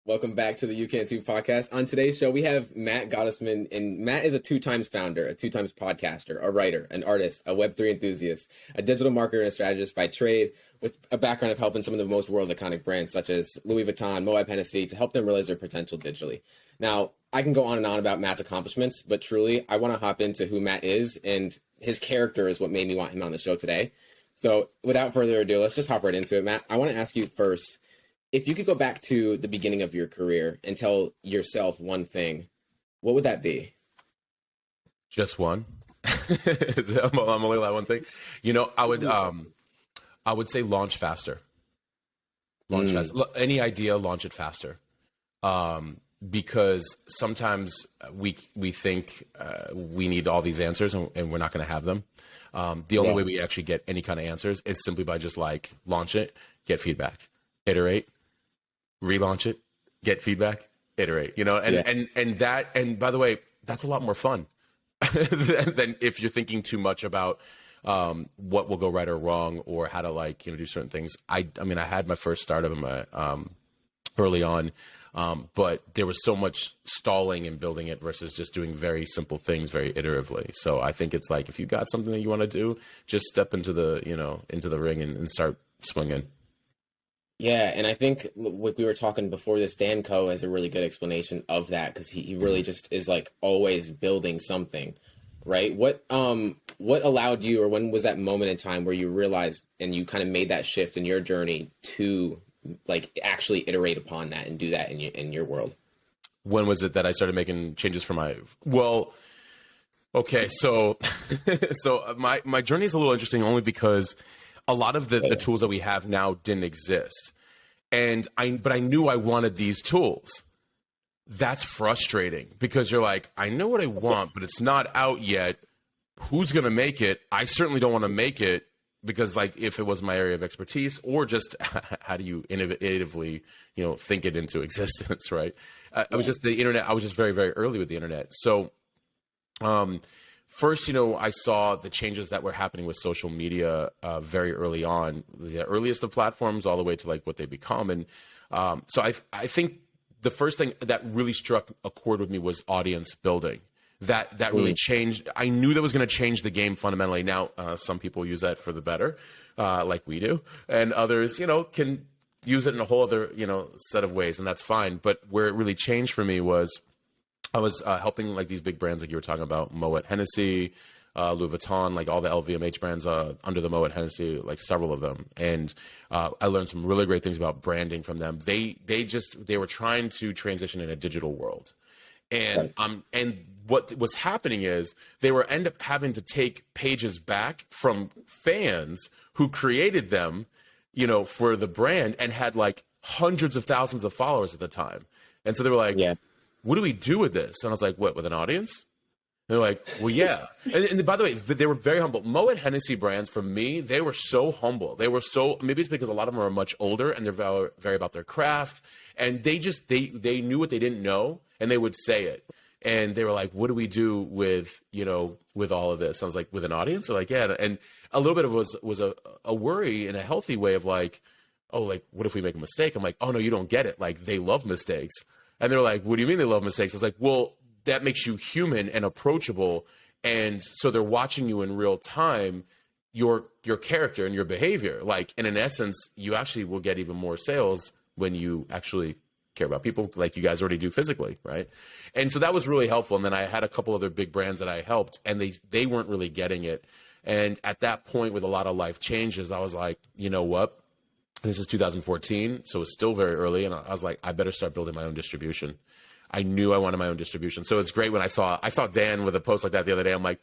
Welcome back to the You Can Too podcast. On today's show, we have Matt Gottesman, and Matt is a two-times founder, a two-times podcaster, a writer, an artist, a Web3 enthusiast, a digital marketer and strategist by trade, with a background of helping some of the most world's iconic brands, such as Louis Vuitton, Moët Hennessy, to help them realize their potential digitally. Now, I can go on and on about Matt's accomplishments, but truly, I want to hop into who Matt is, and his character is what made me want him on the show today. So, without further ado, let's just hop right into it, Matt. I want to ask you first, if you could go back to the beginning of your career and tell yourself one thing, what would that be? Just one. I'm only allowed one thing. You know, I would say launch faster. Launch faster. Any idea, launch it faster. Because sometimes we think we need all these answers and we're not going to have them. The only way we actually get any kind of answers is simply by just like launch it, get feedback, iterate, relaunch it, get feedback, iterate, you know, and by the way, that's a lot more fun than if you're thinking too much about what will go right or wrong or how to do certain things. I mean, I had my first startup in my early on, but there was so much stalling in building it versus just doing very simple things very iteratively. So I think it's like, if you got something that you want to do, just step into the ring and start swinging. Yeah, and I think what we were talking before this, Dan Coe has a really good explanation of that, because he really just is like always building something, right? What allowed you, or when was that moment in time where you realized and you kind of made that shift in your journey to like actually iterate upon that and do that in your world? When was it that I started making changes for my, okay, so my journey is a little interesting only because a lot of the tools that we have now didn't exist. But I knew I wanted these tools. That's frustrating because you're like, I know what I want, but it's not out yet. Who's going to make it? I certainly don't want to make it because like if it was my area of expertise, or just how do you innovatively, think it into existence, right? I was just very, very early with the internet. So, first, I saw the changes that were happening with social media very early on, the earliest of platforms all the way to like what they become. And so I think the first thing that really struck a chord with me was audience building. That really changed. I knew that was going to change the game fundamentally. Now, some people use that for the better, like we do, and others, can use it in a whole other, set of ways, and that's fine. But where it really changed for me was I was helping like these big brands like you were talking about, Moët Hennessy, Louis Vuitton, like all the LVMH brands under the Moët Hennessy, like several of them. And I learned some really great things about branding from them. They were trying to transition in a digital world. And what was happening is they were end up having to take pages back from fans who created them, for the brand and had like hundreds of thousands of followers at the time. And so they were like, what do we do with this? And I was like, what, with an audience? And they're like, well, yeah. And by the way, they were very humble. Moët Hennessy brands, for me, they were so humble. They were maybe it's because a lot of them are much older and they're very, very about their craft. And they knew what they didn't know and they would say it. And they were like, what do we do with, with all of this? I was like, with an audience? They're like, yeah. And a little bit of it was a worry in a healthy way of like, oh, like, what if we make a mistake? I'm like, oh, no, you don't get it. Like, they love mistakes. And they're like, what do you mean they love mistakes? I was like, well, that makes you human and approachable. And so they're watching you in real time, your character and your behavior. Like, and in essence, you actually will get even more sales when you actually care about people like you guys already do physically, right? And so that was really helpful. And then I had a couple other big brands that I helped, and they weren't really getting it. And at that point, with a lot of life changes, I was like, you know what? This is 2014, so it's still very early. And I was like, I better start building my own distribution. I knew I wanted my own distribution. So it's great when I saw Dan with a post like that the other day. I'm like,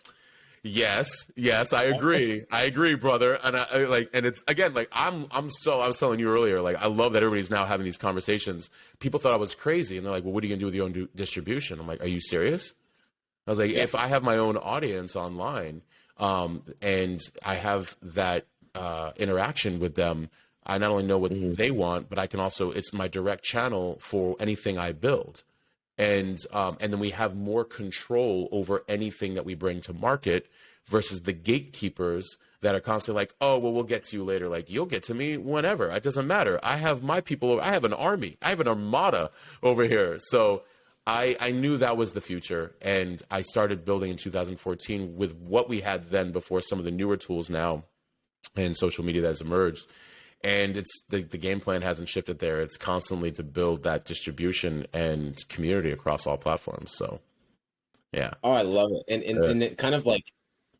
yes, I agree, brother. And and it's again, like I was telling you earlier, like I love that everybody's now having these conversations. People thought I was crazy, and they're like, well, what are you gonna do with your own distribution? I'm like, are you serious? I was like, if I have my own audience online, and I have that interaction with them, I not only know what they want, but I can also, it's my direct channel for anything I build. And then we have more control over anything that we bring to market versus the gatekeepers that are constantly like, oh, well, we'll get to you later. Like, you'll get to me whenever. It doesn't matter. I have my people. I have an army. I have an armada over here. So I knew that was the future. And I started building in 2014 with what we had then before some of the newer tools now and social media that has emerged. And it's the game plan hasn't shifted there. It's constantly to build that distribution and community across all platforms. So, yeah. Oh, I love it. And it kind of like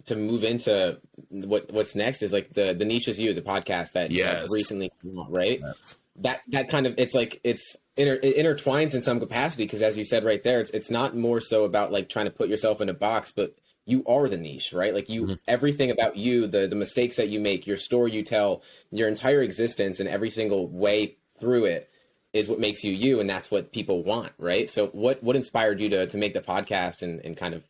to move into what's next is like the Niche is You, the podcast that Yes. recently came out, right? Yes. That kind of, it's like it intertwines in some capacity, because as you said right there, it's not more so about like trying to put yourself in a box, but you are the niche, right? Like you, everything about you, the mistakes that you make, your story you tell, your entire existence and every single way through it is what makes you you. And that's what people want, right? So what inspired you to make the podcast and kind of,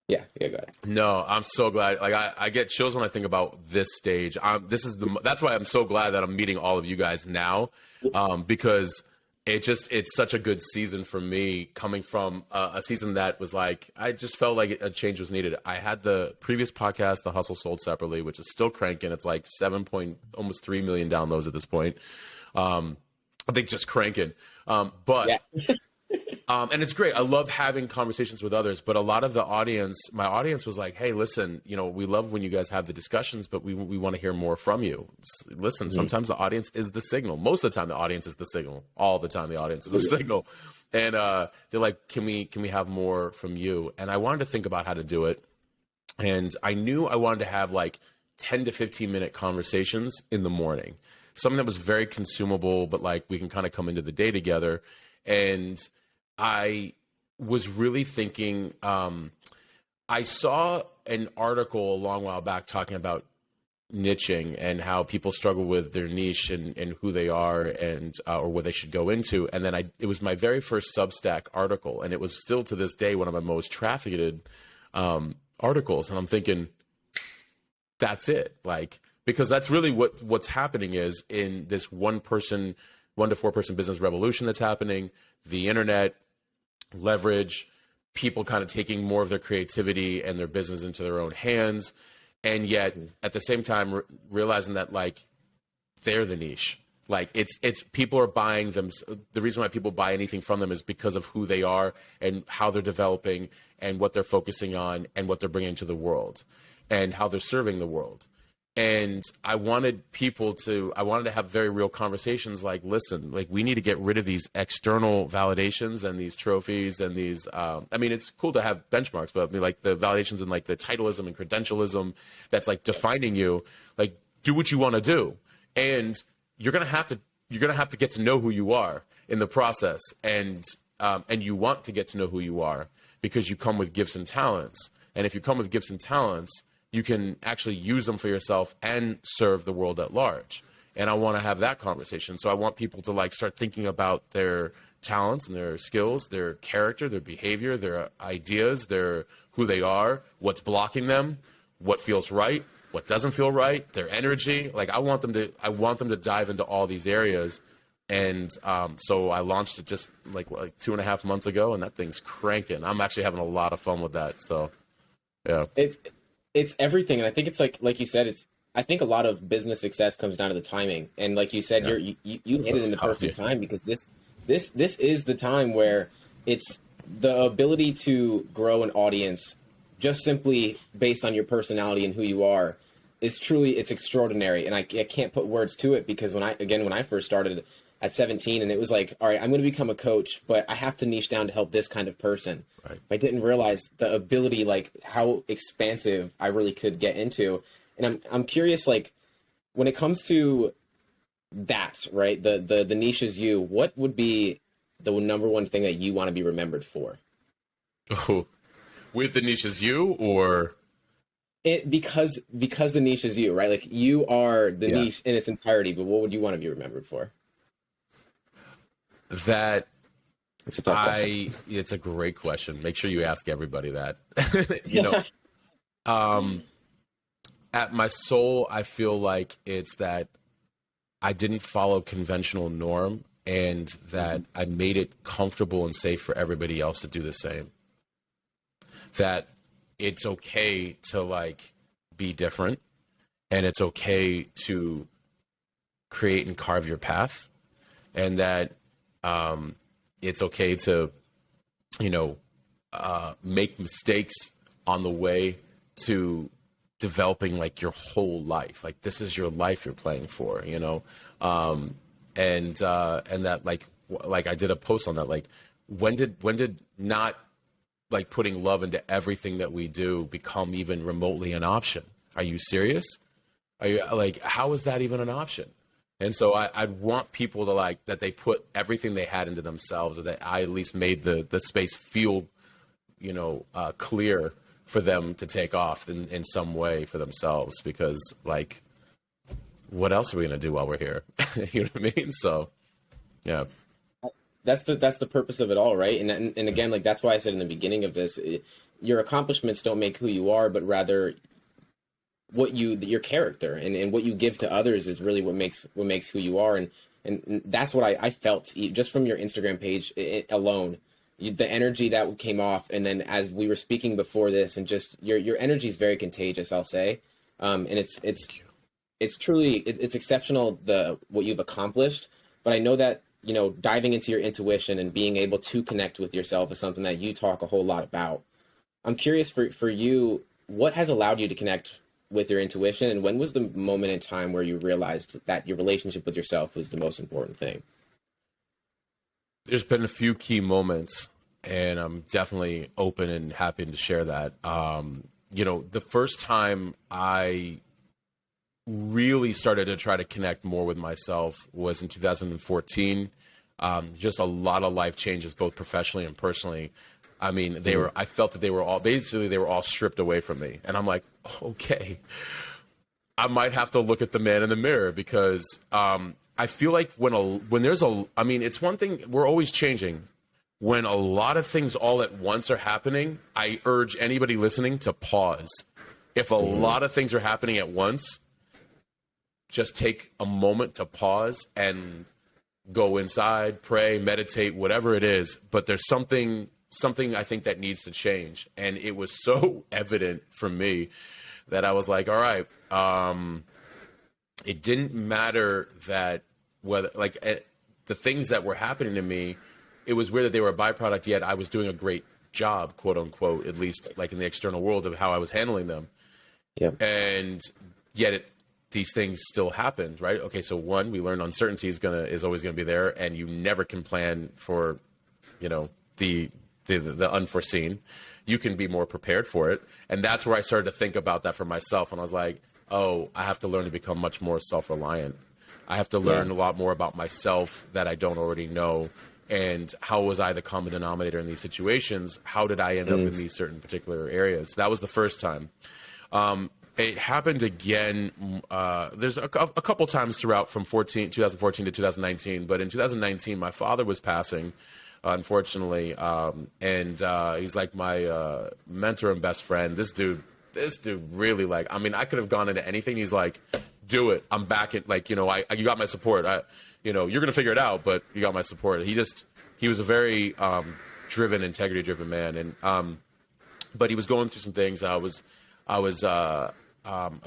yeah, go ahead. No, I'm so glad. Like I get chills when I think about this stage. That's why I'm so glad that I'm meeting all of you guys now, because it's such a good season for me, coming from a season that was like, I just felt like a change was needed. I had the previous podcast, The Hustle, Sold Separately, which is still cranking. It's like almost 3 million downloads at this point. I think just cranking. But yeah. And it's great. I love having conversations with others, but a lot of my audience was like, hey, listen, we love when you guys have the discussions, but we want to hear more from you. Listen, sometimes the audience is the signal. Most of the time the audience is the signal. All the time the audience is the signal. And they're like, can we have more from you? And I wanted to think about how to do it. And I knew I wanted to have like 10 to 15 minute conversations in the morning. Something that was very consumable, but like we can kind of come into the day together. And I was really thinking, I saw an article a long while back talking about niching and how people struggle with their niche and who they are and or what they should go into. And then it was my very first Substack article, and it was still to this day one of my most trafficked articles. And I'm thinking, that's it. Like, because that's really what's happening is in this 1 to 4 person business revolution that's happening, the internet, leverage, people kind of taking more of their creativity and their business into their own hands. And yet at the same time, realizing that like they're the niche, like it's people are buying them. The reason why people buy anything from them is because of who they are and how they're developing and what they're focusing on and what they're bringing to the world and how they're serving the world. And I wanted to have very real conversations like, listen, like we need to get rid of these external validations and these trophies and these, it's cool to have benchmarks, but I mean, like the validations and like the titleism and credentialism that's like defining you, like do what you want to do. And you're going to have to get to know who you are in the process. And you want to get to know who you are because you come with gifts and talents. And if you come with gifts and talents, you can actually use them for yourself and serve the world at large. And I want to have that conversation. So I want people to like start thinking about their talents and their skills, their character, their behavior, their ideas, who they are, what's blocking them, what feels right, what doesn't feel right, their energy. Like I want them to dive into all these areas. And so I launched it just like 2.5 months ago, and that thing's cranking. I'm actually having a lot of fun with that. So yeah. It's everything. And I think it's like you said, I think a lot of business success comes down to the timing. And like you said, you hit it in the perfect time, because this is the time where it's the ability to grow an audience just simply based on your personality and who you are is truly, it's extraordinary. And I can't put words to it, because when I first started at 17, and it was like, all right, I'm going to become a coach, but I have to niche down to help this kind of person. Right. I didn't realize the ability, like how expansive I really could get into. And I'm curious, like when it comes to that, right? The niche is you, what would be the number one thing that you want to be remembered for? Oh, with the niche is you, or because the niche is you, right? Like you are the niche in its entirety, but what would you want to be remembered for? That it's a great question. Make sure you ask everybody that. At my soul, I feel like it's that I didn't follow conventional norm, and that I made it comfortable and safe for everybody else to do the same. That it's okay to like be different, and it's okay to create and carve your path, and that it's okay to, make mistakes on the way to developing like your whole life. Like, this is your life you're playing for, and that like I did a post on that, like, when did not like putting love into everything that we do become even remotely an option? Are you serious? Are you like, how is that even an option? And so I'd want people to like that they put everything they had into themselves, or that I at least made the space feel, clear for them to take off in some way for themselves, because like, what else are we going to do while we're here? You know what I mean? So, yeah. That's the purpose of it all, right? And again, like, that's why I said in the beginning of this, your accomplishments don't make who you are, but rather your character and what you give to others is really what makes who you are. And that's what I felt just from your Instagram page alone, the energy that came off. And then as we were speaking before this, and just your energy is very contagious, I'll say. And it's truly exceptional, what you've accomplished. But I know that, diving into your intuition and being able to connect with yourself is something that you talk a whole lot about. I'm curious for you, what has allowed you to connect with your intuition, and when was the moment in time where you realized that your relationship with yourself was the most important thing? There's been a few key moments, and I'm definitely open and happy to share that. The first time I really started to try to connect more with myself was in 2014. Just a lot of life changes, both professionally and personally. I mean, I felt that they were all stripped away from me. And I'm like, okay, I might have to look at the man in the mirror, because I feel like it's one thing, we're always changing. When a lot of things all at once are happening, I urge anybody listening to pause. If a lot of things are happening at once, just take a moment to pause and go inside, pray, meditate, whatever it is. But there's something I think that needs to change. And it was so evident for me that I was like, all right, it didn't matter that whether the things that were happening to me, it was weird that they were a byproduct, yet I was doing a great job, quote unquote, at least like in the external world, of how I was handling them. Yeah. And yet these things still happened, right? Okay, so one, we learned uncertainty is always gonna be there, and you never can plan for, the unforeseen. You can be more prepared for it. And that's where I started to think about that for myself. And I was like, oh, I have to learn to become much more self-reliant. I have to learn a lot more about myself that I don't already know. And how was I the common denominator in these situations? How did I end up in these certain particular areas? That was the first time. It happened again. There's a couple times throughout from 2014 to 2019. But in 2019, my father was passing, unfortunately. And he's like my mentor and best friend. This dude really, like, I mean, I could have gone into anything. He's like, do it. I'm back at, like, you got my support. You're going to figure it out, but you got my support. He was a very driven, integrity-driven man. And but he was going through some things. I was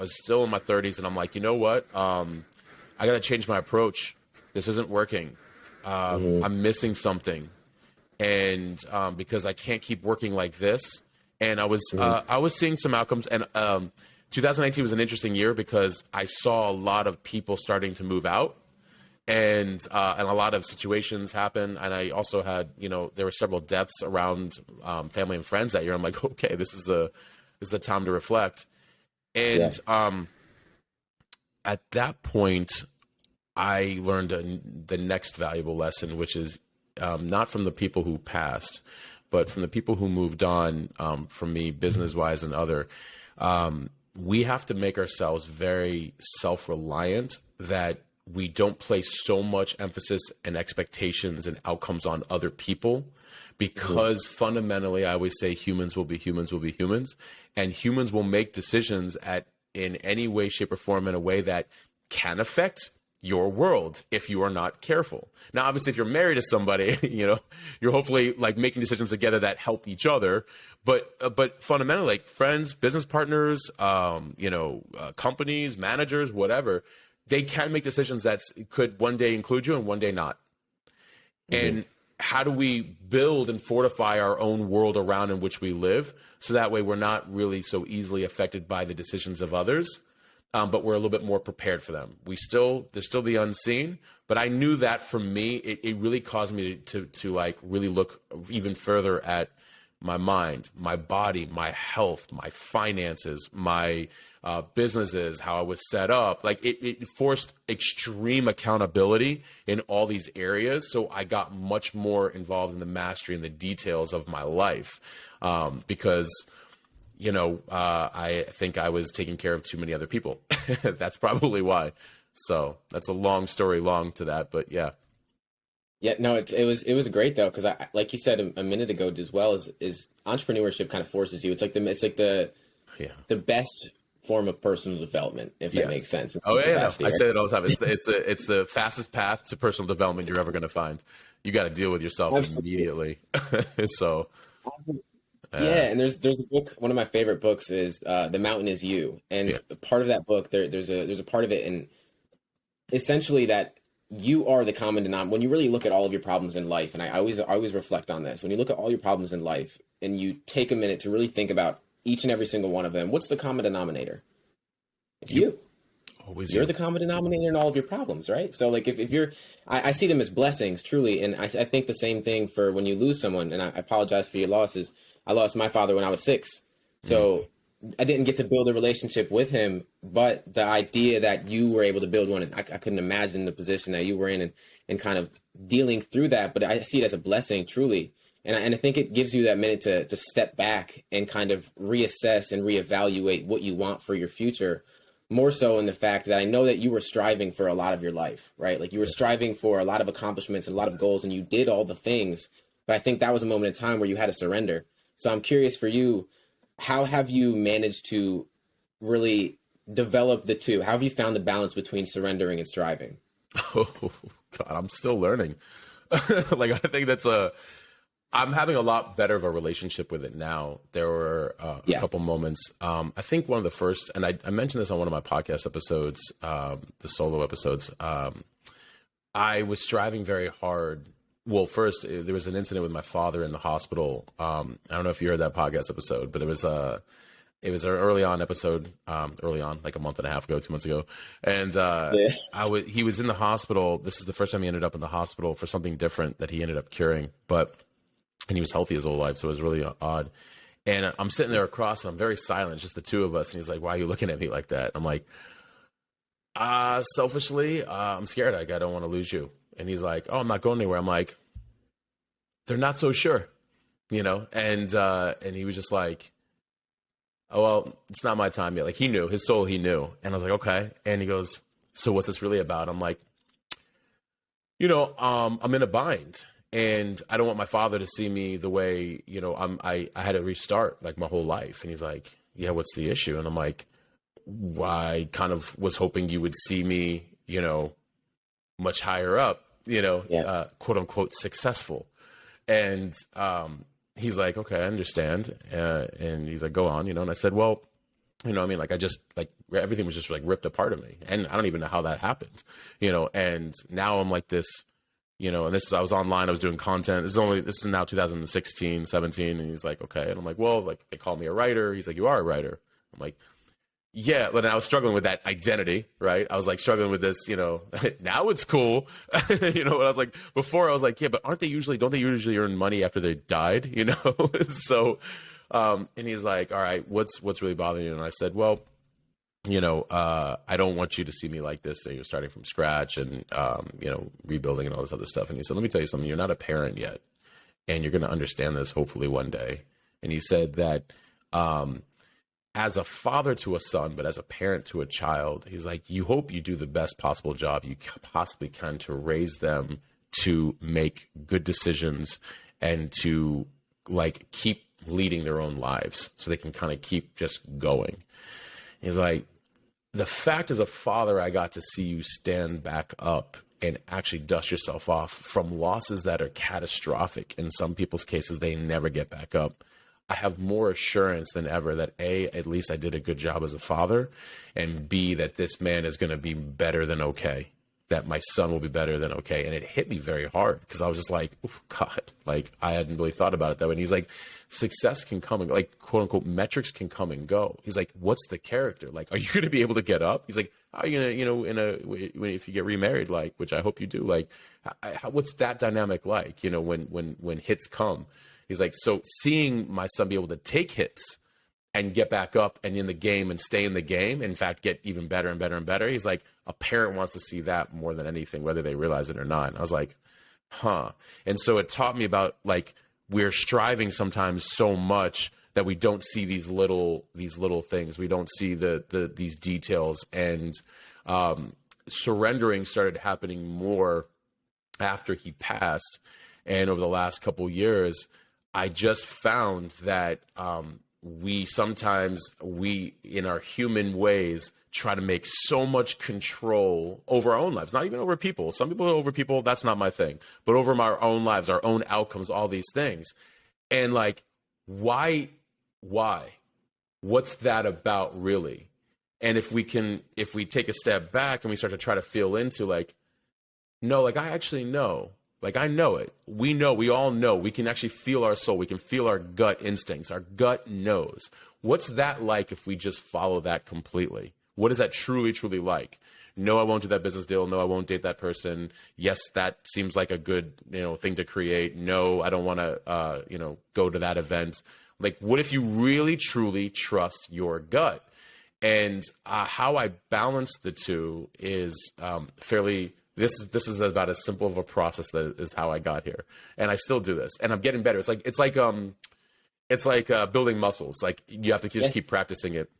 still in my 30s, and I'm like, you know what? I got to change my approach. This isn't working. I'm missing something. And because I can't keep working like this. And I was seeing some outcomes. And 2019 was an interesting year because I saw a lot of people starting to move out. And a lot of situations happen. And I also had, there were several deaths around family and friends that year. I'm like, okay, this is a time to reflect. And at that point, I learned the next valuable lesson, which is not from the people who passed, but from the people who moved on from me, business-wise and other. We have to make ourselves very self-reliant, that we don't place so much emphasis and expectations and outcomes on other people, because fundamentally, I always say humans will be humans, and humans will make decisions in any way, shape, or form in a way that can affect your world if you are not careful. Now, obviously, if you're married to somebody, you're hopefully like making decisions together that help each other. But fundamentally, like friends, business partners, companies, managers, whatever, they can make decisions that could one day include you and one day not. Mm-hmm. And how do we build and fortify our own world around in which we live so that way we're not really so easily affected by the decisions of others, but we're a little bit more prepared for them. There's still the unseen, but I knew that for me, it really caused me to like really look even further at my mind, my body, my health, my finances, my businesses, how I was set up. Like it forced extreme accountability in all these areas. So I got much more involved in the mastery and the details of my life because, I think I was taking care of too many other people. That's probably why. So that's a long story to that, but yeah. Yeah, no, it was great though, because I, like you said a minute ago as well, is entrepreneurship kind of forces you. It's like the best form of personal development, if that makes sense. I say it all the time. It's the fastest path to personal development you're ever going to find. You got to deal with yourself immediately. So yeah, and there's a book. One of my favorite books is "The Mountain Is You," and part of that book there's a part of it, and essentially that you are the common denominator. When you really look at all of your problems in life, and I always reflect on this, when you look at all your problems in life and you take a minute to really think about each and every single one of them, what's the common denominator? It's you. Always you're the common denominator in all of your problems, right? So like if you're, I see them as blessings, truly. And I think the same thing for when you lose someone, and I apologize for your losses. I lost my father when I was 6. So I didn't get to build a relationship with him, but the idea that you were able to build one, I couldn't imagine the position that you were in and kind of dealing through that. But I see it as a blessing, truly. And I think it gives you that minute to step back and kind of reassess and reevaluate what you want for your future, more so in the fact that I know that you were striving for a lot of your life, right? Like you were striving for a lot of accomplishments and a lot of goals, and you did all the things. But I think that was a moment in time where you had to surrender. So I'm curious for you, how have you managed to really develop the two? How have you found the balance between surrendering and striving? Oh, God, I'm still learning. Like, I think I'm having a lot better of a relationship with it now. There were a couple moments. I think one of the first, and I mentioned this on one of my podcast episodes, the solo episodes. I was striving very hard. Well, first, there was an incident with my father in the hospital. I don't know if you heard that podcast episode, but it was an early on episode, like a month and a half ago, 2 months ago. And he was in the hospital. This is the first time he ended up in the hospital for something different that he ended up curing. And he was healthy his whole life, so it was really odd. And I'm sitting there across, and I'm very silent, just the two of us. And he's like, "Why are you looking at me like that?" I'm like, selfishly, I'm scared. I don't want to lose you. And he's like, "Oh, I'm not going anywhere." I'm like, "They're not so sure, And he was just like, "Oh, well, it's not my time yet." Like he knew, his soul, he knew. And I was like, "Okay." And he goes, "So what's this really about?" I'm like, I'm in a bind. And I don't want my father to see me the way, I had to restart like my whole life. And he's like, "Yeah, what's the issue?" And I'm like, "I kind of was hoping you would see me, much higher up, quote unquote successful." And he's like, "Okay, I understand." And he's like, "Go on," And I said, "Well, I just everything was just like ripped apart of me. And I don't even know how that happened, and now I'm like this, and I was online, I was doing content. This is now 2016, 17. And he's like, "Okay." And I'm like, "Well, like they call me a writer." He's like, "You are a writer." I'm like, "Yeah." But I was struggling with that identity, right? I was like struggling with this, now it's cool. And I was like, before I was like, "Yeah, but don't they usually earn money after they died?" So, and he's like, "All right, what's really bothering you?" And I said, "Well, I don't want you to see me like this. So you're starting from scratch and, rebuilding and all this other stuff." And he said, "Let me tell you something. You're not a parent yet, and you're going to understand this hopefully one day." And he said that, as a father to a son, but as a parent to a child, he's like, "You hope you do the best possible job you possibly can to raise them to make good decisions and to like keep leading their own lives so they can kind of keep just going." He's like, the fact as a father, I got to see you stand back up and actually dust yourself off from losses that are catastrophic. In some people's cases, they never get back up. I have more assurance than ever that A, at least I did a good job as a father, and B, that this man is going to be better than okay, that my son will be better than okay. And it hit me very hard because I was just like, oh, God, like I hadn't really thought about it that way. And he's like, success can come and like, quote unquote, metrics can come and go. He's like, what's the character? Like, are you going to be able to get up? He's like, how are you going to, if you get remarried, like, which I hope you do, like, what's that dynamic like, when hits come? He's like, so seeing my son be able to take hits and get back up and in the game and stay in the game, in fact, get even better and better and better. He's like, a parent wants to see that more than anything, whether they realize it or not. And I was like, huh. And so it taught me about like, we're striving sometimes so much that we don't see these little things. We don't see these details. And surrendering started happening more after he passed. And over the last couple of years, I just found that we in our human ways try to make so much control over our own lives, not even over people. Some people over people, that's not my thing, but over our own lives, our own outcomes, all these things. And like, why? What's that about really? And if we take a step back and we start to try to feel into like, no, like I actually know. Like, I know it. We all know. We can actually feel our soul. We can feel our gut instincts. Our gut knows. What's that like if we just follow that completely? What is that truly, truly like? No, I won't do that business deal. No, I won't date that person. Yes, that seems like a good, thing to create. No, I don't want to, go to that event. Like, what if you really, truly trust your gut? And how I balance the two is fairly... This is about as simple of a process that is how I got here, and I still do this, and I'm getting better. It's like building muscles. Like you have to just keep practicing it.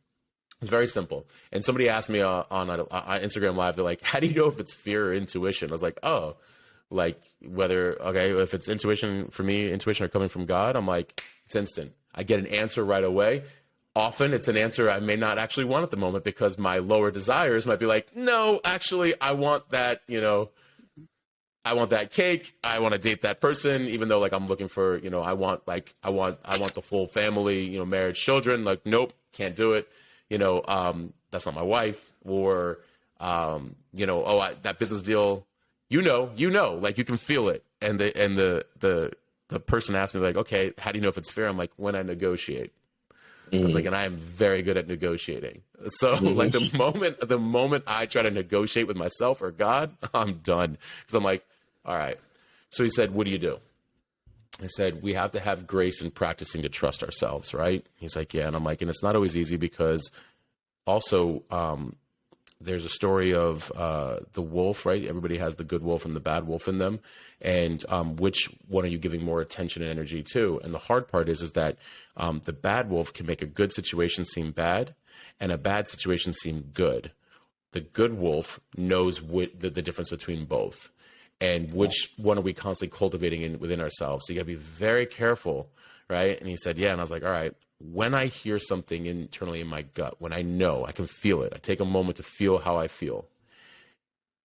It's very simple. And somebody asked me on Instagram Live, they're like, "How do you know if it's fear or intuition?" I was like, "Oh, like if it's intuition for me, intuition are coming from God." I'm like, it's instant. I get an answer right away. Often it's an answer I may not actually want at the moment because my lower desires might be like, no, actually, I want that, I want that cake. I want to date that person, even though like I'm looking for, I want the full family, marriage, children. Like, nope, can't do it. That's not my wife. Or, that business deal, like you can feel it. And the person asked me like, okay, how do you know if it's fair? I'm like, when I negotiate. I was like, and I am very good at negotiating. So like the moment I try to negotiate with myself or God, I'm done. Because I'm like, all right. So he said, what do you do? I said, we have to have grace in practicing to trust ourselves, right? He's like, yeah. And I'm like, and it's not always easy because also there's a story of the wolf, right? Everybody has the good wolf and the bad wolf in them. And which one are you giving more attention and energy to? And the hard part is that the bad wolf can make a good situation seem bad and a bad situation seem good. The good wolf knows the difference between both. And which one are we constantly cultivating within ourselves? So you got to be very careful, right? And he said, yeah. And I was like, all right, when I hear something internally in my gut, when I know, I can feel it. I take a moment to feel how I feel.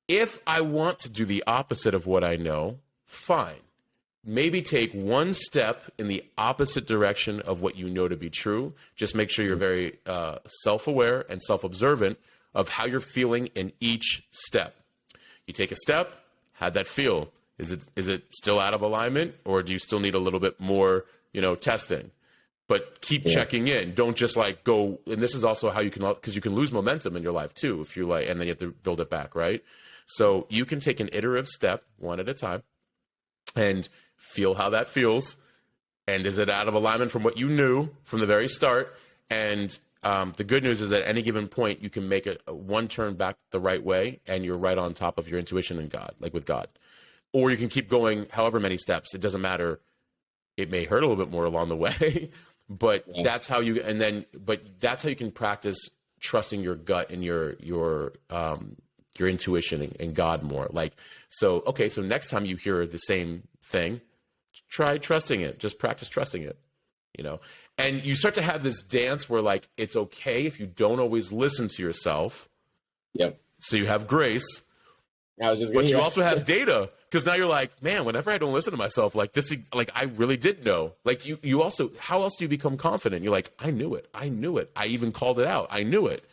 If I want to do the opposite of what I know, fine. Maybe take one step in the opposite direction of what you know to be true. Just make sure you're very self-aware and self-observant of how you're feeling in each step. You take a step, how'd that feel? Is it still out of alignment, or do you still need a little bit more, testing? But keep checking in. Don't just like go. And this is also how you can, because you can lose momentum in your life too if you like, and then you have to build it back, right? So you can take an iterative step one at a time and feel how that feels. And is it out of alignment from what you knew from the very start? And the good news is at any given point, you can make a one turn back the right way, and you're right on top of your intuition and God, like with God. Or you can keep going however many steps. It doesn't matter. It may hurt a little bit more along the way, but that's how you. But that's how you can practice trusting your gut and your intuition and God more. Like, so okay, so next time you hear the same thing, try trusting it. Just practice trusting it. And you start to have this dance where like it's okay if you don't always listen to yourself, Yep. So you have grace, I was just but gonna, you yeah. also have data, because now you're like, man, whenever I don't listen to myself, like this, like I really did know. Like you also, how else do you become confident? You're like, I knew it. I even called it out. I knew it.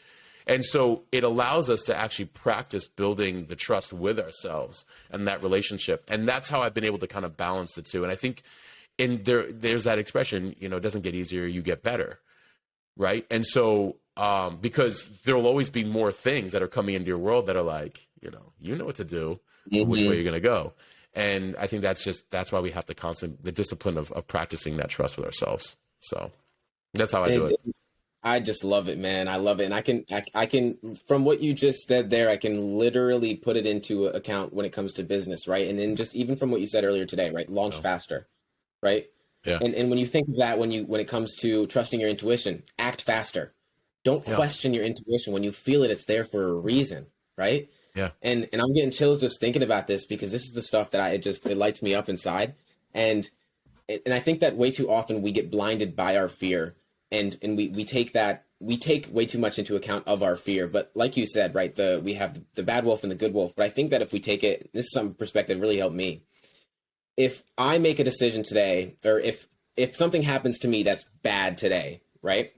And so it allows us to actually practice building the trust with ourselves and that relationship. And that's how I've been able to kind of balance the two. And I think there's that expression, it doesn't get easier, you get better. Right. And so, because there'll always be more things that are coming into your world that are like, you know what to do, but which way you're going to go. And I think that's why we have the discipline of practicing that trust with ourselves. So that's how I do it. I just love it, man. I love it. And I can, from what you just said there, I can literally put it into account when it comes to business, right? And then just even from what you said earlier today, right? Launch faster, right? Yeah. And when you think of that, when it comes to trusting your intuition, act faster. Don't question your intuition. When you feel it, it's there for a reason, right? Yeah. And I'm getting chills just thinking about this, because this is the stuff that it lights me up inside. And I think that way too often we get blinded by our fear, and we take way too much into account of our fear. But like you said, right, we have the bad wolf and the good wolf. But I think that if we take it, this is some perspective really helped me. If I make a decision today, or if something happens to me that's bad today, right,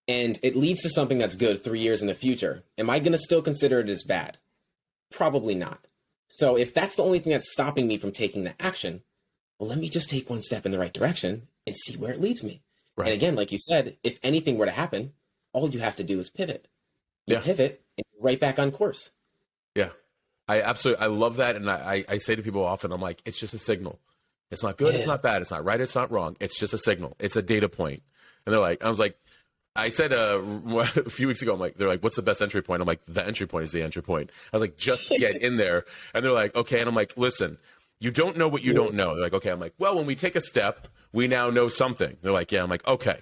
and it leads to something that's good 3 years in the future, am I going to still consider it as bad? Probably not. So if that's the only thing that's stopping me from taking the action, well, let me just take one step in the right direction and see where it leads me. Right. And again, like you said, if anything were to happen, all you have to do is pivot. You pivot and you're right back on course. Yeah. I love that. And I say to people often, I'm like, it's just a signal. It's not good. It's not bad. It's not right. It's not wrong. It's just a signal. It's a data point. And they're like, I said a few weeks ago, they're like, what's the best entry point? I'm like, the entry point is the entry point. I was like, just get in there. And they're like, okay. And I'm like, listen, you don't know what you don't know. They're like, okay. I'm like, well, when we take a step, we now know something. They're like, yeah. I'm like, okay.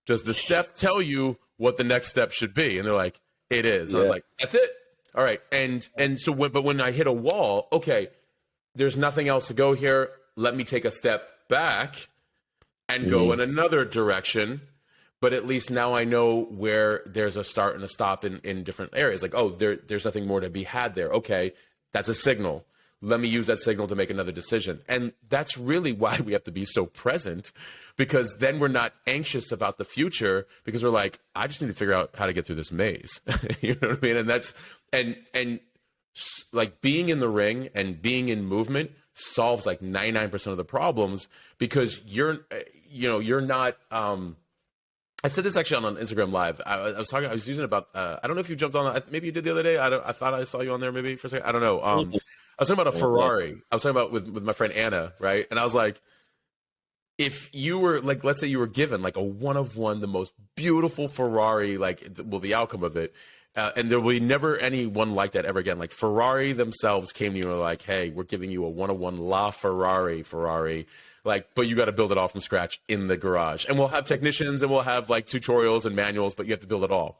Does the step tell you what the next step should be? And they're like, it is. And I was like, that's it. All right. And so when I hit a wall, okay, there's nothing else to go here. Let me take a step back and go in another direction. But at least now I know where there's a start and a stop in different areas. Like, oh, there's nothing more to be had there. Okay, that's a signal. Let me use that signal to make another decision. And that's really why we have to be so present, because then we're not anxious about the future, because we're like, I just need to figure out how to get through this maze. You know what I mean? And that's, and like being in the ring and being in movement solves like 99% of the problems, because you're not, I said this actually on Instagram Live. I was using about, I don't know if you jumped on, maybe you did the other day. I thought I saw you on there maybe for a second. I don't know. I was talking about a Ferrari. I was talking about with my friend Anna, right? And I was like, if you were like, let's say you were given like a one of one, the most beautiful Ferrari, the outcome of it, and there will be never anyone like that ever again. Like Ferrari themselves came to you and were like, hey, we're giving you a one of one Ferrari. Like, but you got to build it all from scratch in the garage. And we'll have technicians and we'll have like tutorials and manuals, but you have to build it all.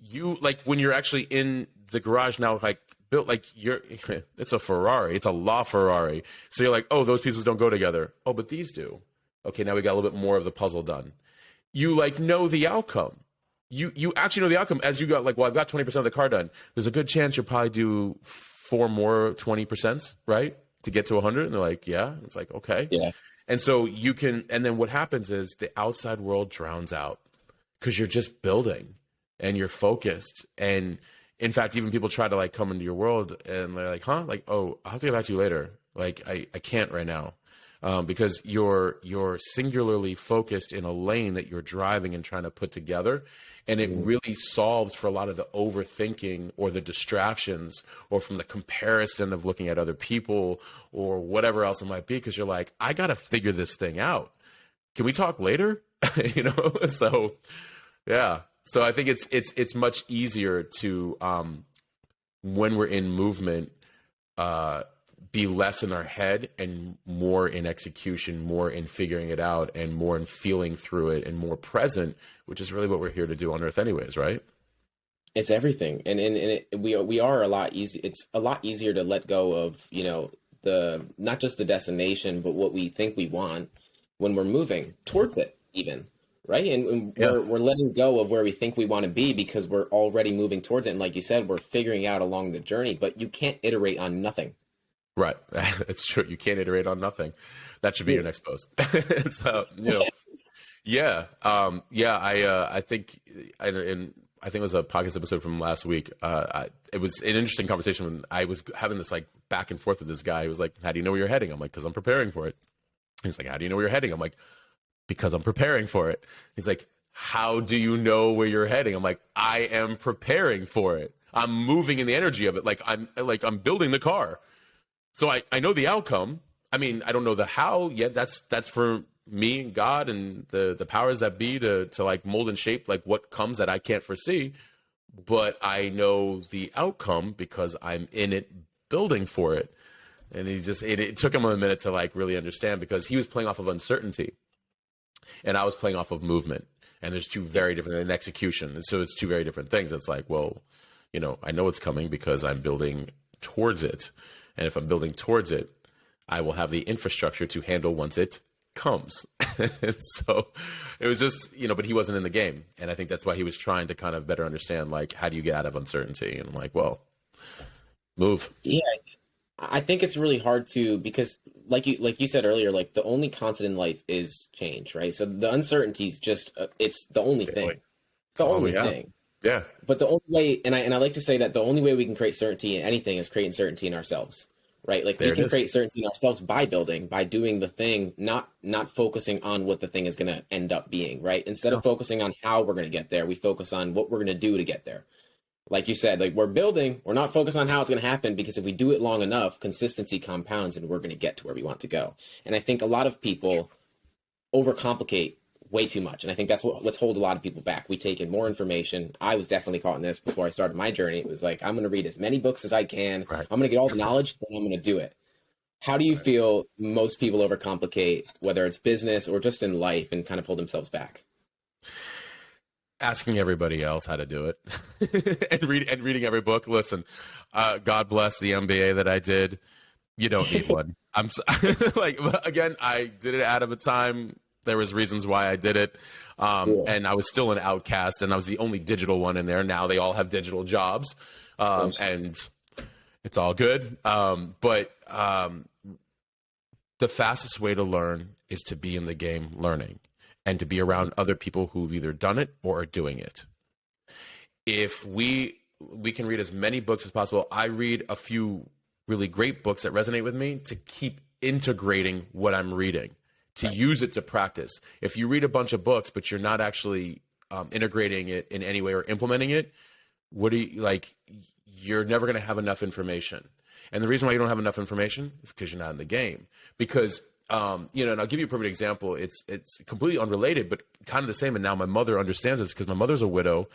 You like when you're actually in the garage now, like built like it's a Ferrari, it's a Ferrari. So you're like, oh, those pieces don't go together. Oh, but these do. Okay, now we got a little bit more of the puzzle done. You like know the outcome. You actually know the outcome as you got like, well, I've got 20% of the car done. There's a good chance you'll probably do 4 more 20%, right? To get to 100. And they're like, yeah. It's like, okay. Yeah. And so you can, and then what happens is the outside world drowns out because you're just building and you're focused. And in fact, even people try to like come into your world and they're like, huh? Like, oh, I'll have to get back to you later. Like, I can't right now. Because you're singularly focused in a lane that you're driving and trying to put together. And it really solves for a lot of the overthinking or the distractions or from the comparison of looking at other people or whatever else it might be. Because you're like, I got to figure this thing out. Can we talk later? So yeah. So I think it's much easier to, when we're in movement, be less in our head and more in execution, more in figuring it out, and more in feeling through it, and more present, which is really what we're here to do on Earth, anyways, right? It's everything, and we are a lot easy. It's a lot easier to let go of the not just the destination, but what we think we want when we're moving towards it, even right? And Yeah. we're letting go of where we think we want to be because we're already moving towards it. And like you said, we're figuring out along the journey, but you can't iterate on nothing. Right. That's true. You can't iterate on nothing. That should be your Yeah. next post. So, yeah. Yeah. I think, and I think it was a podcast episode from last week. It was an interesting conversation when I was having this like back and forth with this guy. He was like, how do you know where you're heading? I'm like, because I'm preparing for it. He's like, how do you know where you're heading? I'm like, because I'm preparing for it. He's like, how do you know where you're heading? I'm like, I am preparing for it. I'm moving in the energy of it. I'm building the car. So I know the outcome. I mean, I don't know the how yet. That's for me and God and the powers that be to like mold and shape like what comes that I can't foresee. But I know the outcome because I'm in it building for it. And it took him a minute to like really understand because he was playing off of uncertainty and I was playing off of movement. And there's two very different in execution. And so it's two very different things. It's like, well, I know it's coming because I'm building towards it. And if I'm building towards it, I will have the infrastructure to handle once it comes. And so it was just, but he wasn't in the game. And I think that's why he was trying to kind of better understand, like, how do you get out of uncertainty? And I'm like, well, move. Yeah. I think it's really hard to, because like you said earlier, like the only constant in life is change, right? So the uncertainty is just, it's the only thing. It's the only thing. Yeah. But the only way, and I like to say that the only way we can create certainty in anything is creating certainty in ourselves, right? Like we can create certainty in ourselves by building, by doing the thing, not focusing on what the thing is going to end up being, right? Instead of focusing on how we're going to get there, we focus on what we're going to do to get there. Like you said, like we're building, we're not focused on how it's going to happen because if we do it long enough, consistency compounds and we're going to get to where we want to go. And I think a lot of people overcomplicate way too much. And I think that's what's hold a lot of people back. We take in more information. I was definitely caught in this before I started my journey. It was like, I'm going to read as many books as I can. Right. I'm going to get all the knowledge, then I'm going to do it. How do you feel most people overcomplicate, whether it's business or just in life, and kind of hold themselves back? Asking everybody else how to do it and reading every book. Listen, God bless the MBA that I did. You don't need one. I'm like, again, I did it out of a time. There was reasons why I did it. And I was still an outcast and I was the only digital one in there. Now they all have digital jobs. And it's all good. But the fastest way to learn is to be in the game learning and to be around other people who've either done it or are doing it. If we can read as many books as possible. I read a few really great books that resonate with me to keep integrating what I'm reading, to use it to practice. If you read a bunch of books, but you're not actually integrating it in any way or implementing it, you're never going to have enough information. And the reason why you don't have enough information is because you're not in the game. Because, and I'll give you a perfect example. It's completely unrelated, but kind of the same. And now my mother understands this because my mother's a widow.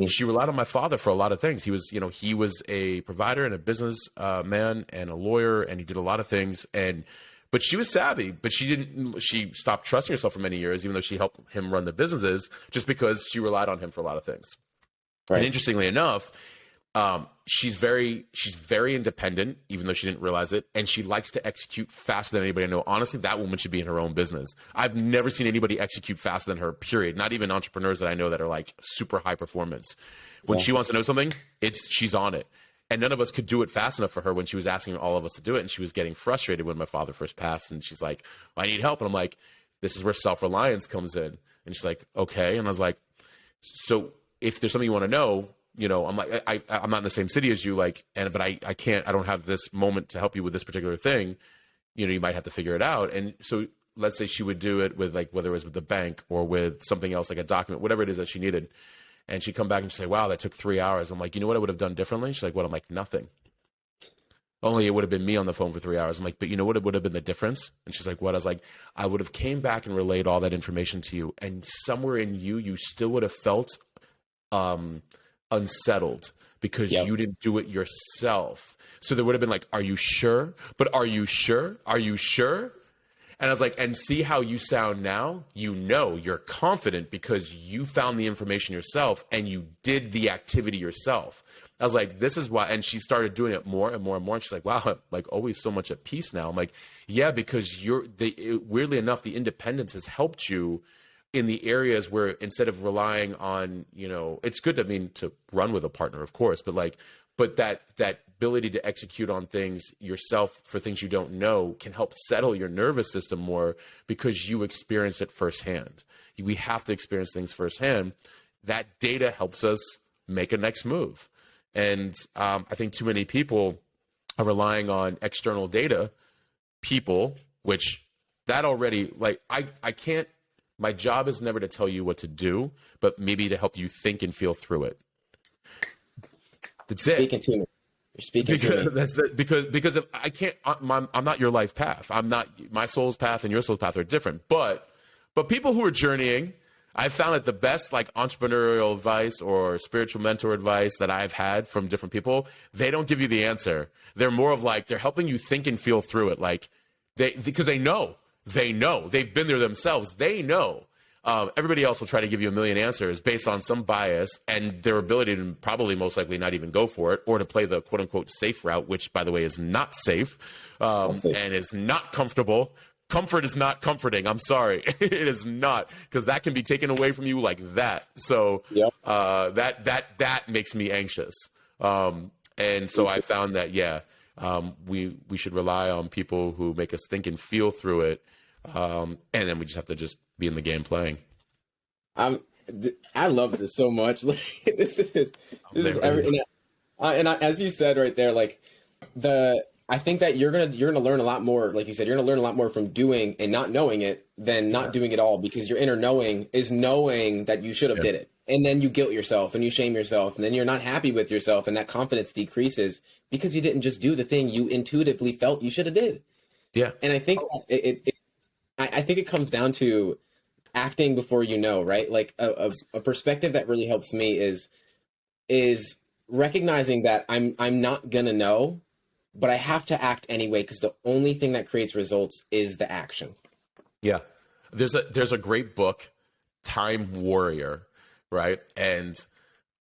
She relied on my father for a lot of things. He was a provider and a business man and a lawyer, and he did a lot of things. But she was savvy, but she stopped trusting herself for many years, even though she helped him run the businesses, just because she relied on him for a lot of things. Right. And interestingly enough, she's very independent, even though she didn't realize it. And she likes to execute faster than anybody I know. Honestly, that woman should be in her own business. I've never seen anybody execute faster than her, period. Not even entrepreneurs that I know that are like super high performance. When she wants to know something, she's on it. And none of us could do it fast enough for her when she was asking all of us to do it. And she was getting frustrated when my father first passed. And she's like, I need help. And I'm like, this is where self-reliance comes in. And she's like, okay. And I was like, so if there's something you want to know, I'm like, I'm not in the same city as you, but I don't have this moment to help you with this particular thing. You might have to figure it out. And so let's say she would do it with whether it was with the bank or with something else, like a document, whatever it is that she needed. And she'd come back and say, wow, that took 3 hours. I'm like, you know what I would have done differently? She's like, what? I'm like, nothing. Only it would have been me on the phone for 3 hours. I'm like, but you know what would have been the difference? And she's like, what? I was like, I would have came back and relayed all that information to you. And somewhere in you still would have felt unsettled because you didn't do it yourself. So there would have been like, are you sure? But are you sure? Are you sure? And I was like, and see how you sound now? You're confident because you found the information yourself and you did the activity yourself. I was like, this is why. And she started doing it more and more and more. And she's like, wow, I'm like always so much at peace now. I'm like, yeah, because weirdly enough, the independence has helped you in the areas where instead of relying on, it's good, to run with a partner, of course, but that ability to execute on things yourself for things you don't know can help settle your nervous system more because you experience it firsthand. We have to experience things firsthand. That data helps us make a next move. And I think too many people are relying on external data, which that already, I can't, my job is never to tell you what to do, but maybe to help you think and feel through it. That's it. Speaking to me. You're speaking to me. Because if I can't, I'm not your life path. I'm not, my soul's path and your soul's path are different. But people who are journeying, I've found that the best entrepreneurial advice or spiritual mentor advice that I've had from different people, they don't give you the answer. They're more of they're helping you think and feel through it. Because they know, they've been there themselves. They know. Everybody else will try to give you a million answers based on some bias and their ability to probably most likely not even go for it, or to play the quote unquote safe route, which by the way is not safe, and is not comfortable. Comfort is not comforting. I'm sorry. It is not, because that can be taken away from you like that. So yep. That makes me anxious. And so I found that, we should rely on people who make us think and feel through it. And then we just have to just be in the game playing. I love this so much. This is everything. And as you said right there, I think that you're gonna learn a lot more. Like you said, you're gonna learn a lot more from doing and not knowing it than not doing it all, because your inner knowing is knowing that you should have did it, and then you guilt yourself and you shame yourself, and then you're not happy with yourself, and that confidence decreases because you didn't just do the thing you intuitively felt you should have did. Yeah, and I think I think it comes down to acting before you know, right? A perspective that really helps me is recognizing that I'm not gonna know, but I have to act anyway, because the only thing that creates results is the action. Yeah. There's a great book, Time Warrior, right? And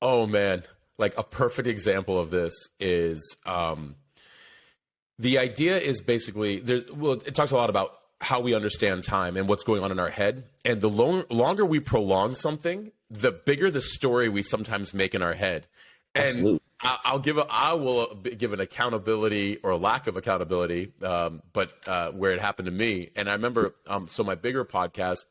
oh man, a perfect example of this is the idea is basically it talks a lot about how we understand time and what's going on in our head. And the longer we prolong something, the bigger the story we sometimes make in our head. And absolutely. I will give an accountability or a lack of accountability, but where it happened to me. And I remember, so my bigger podcast,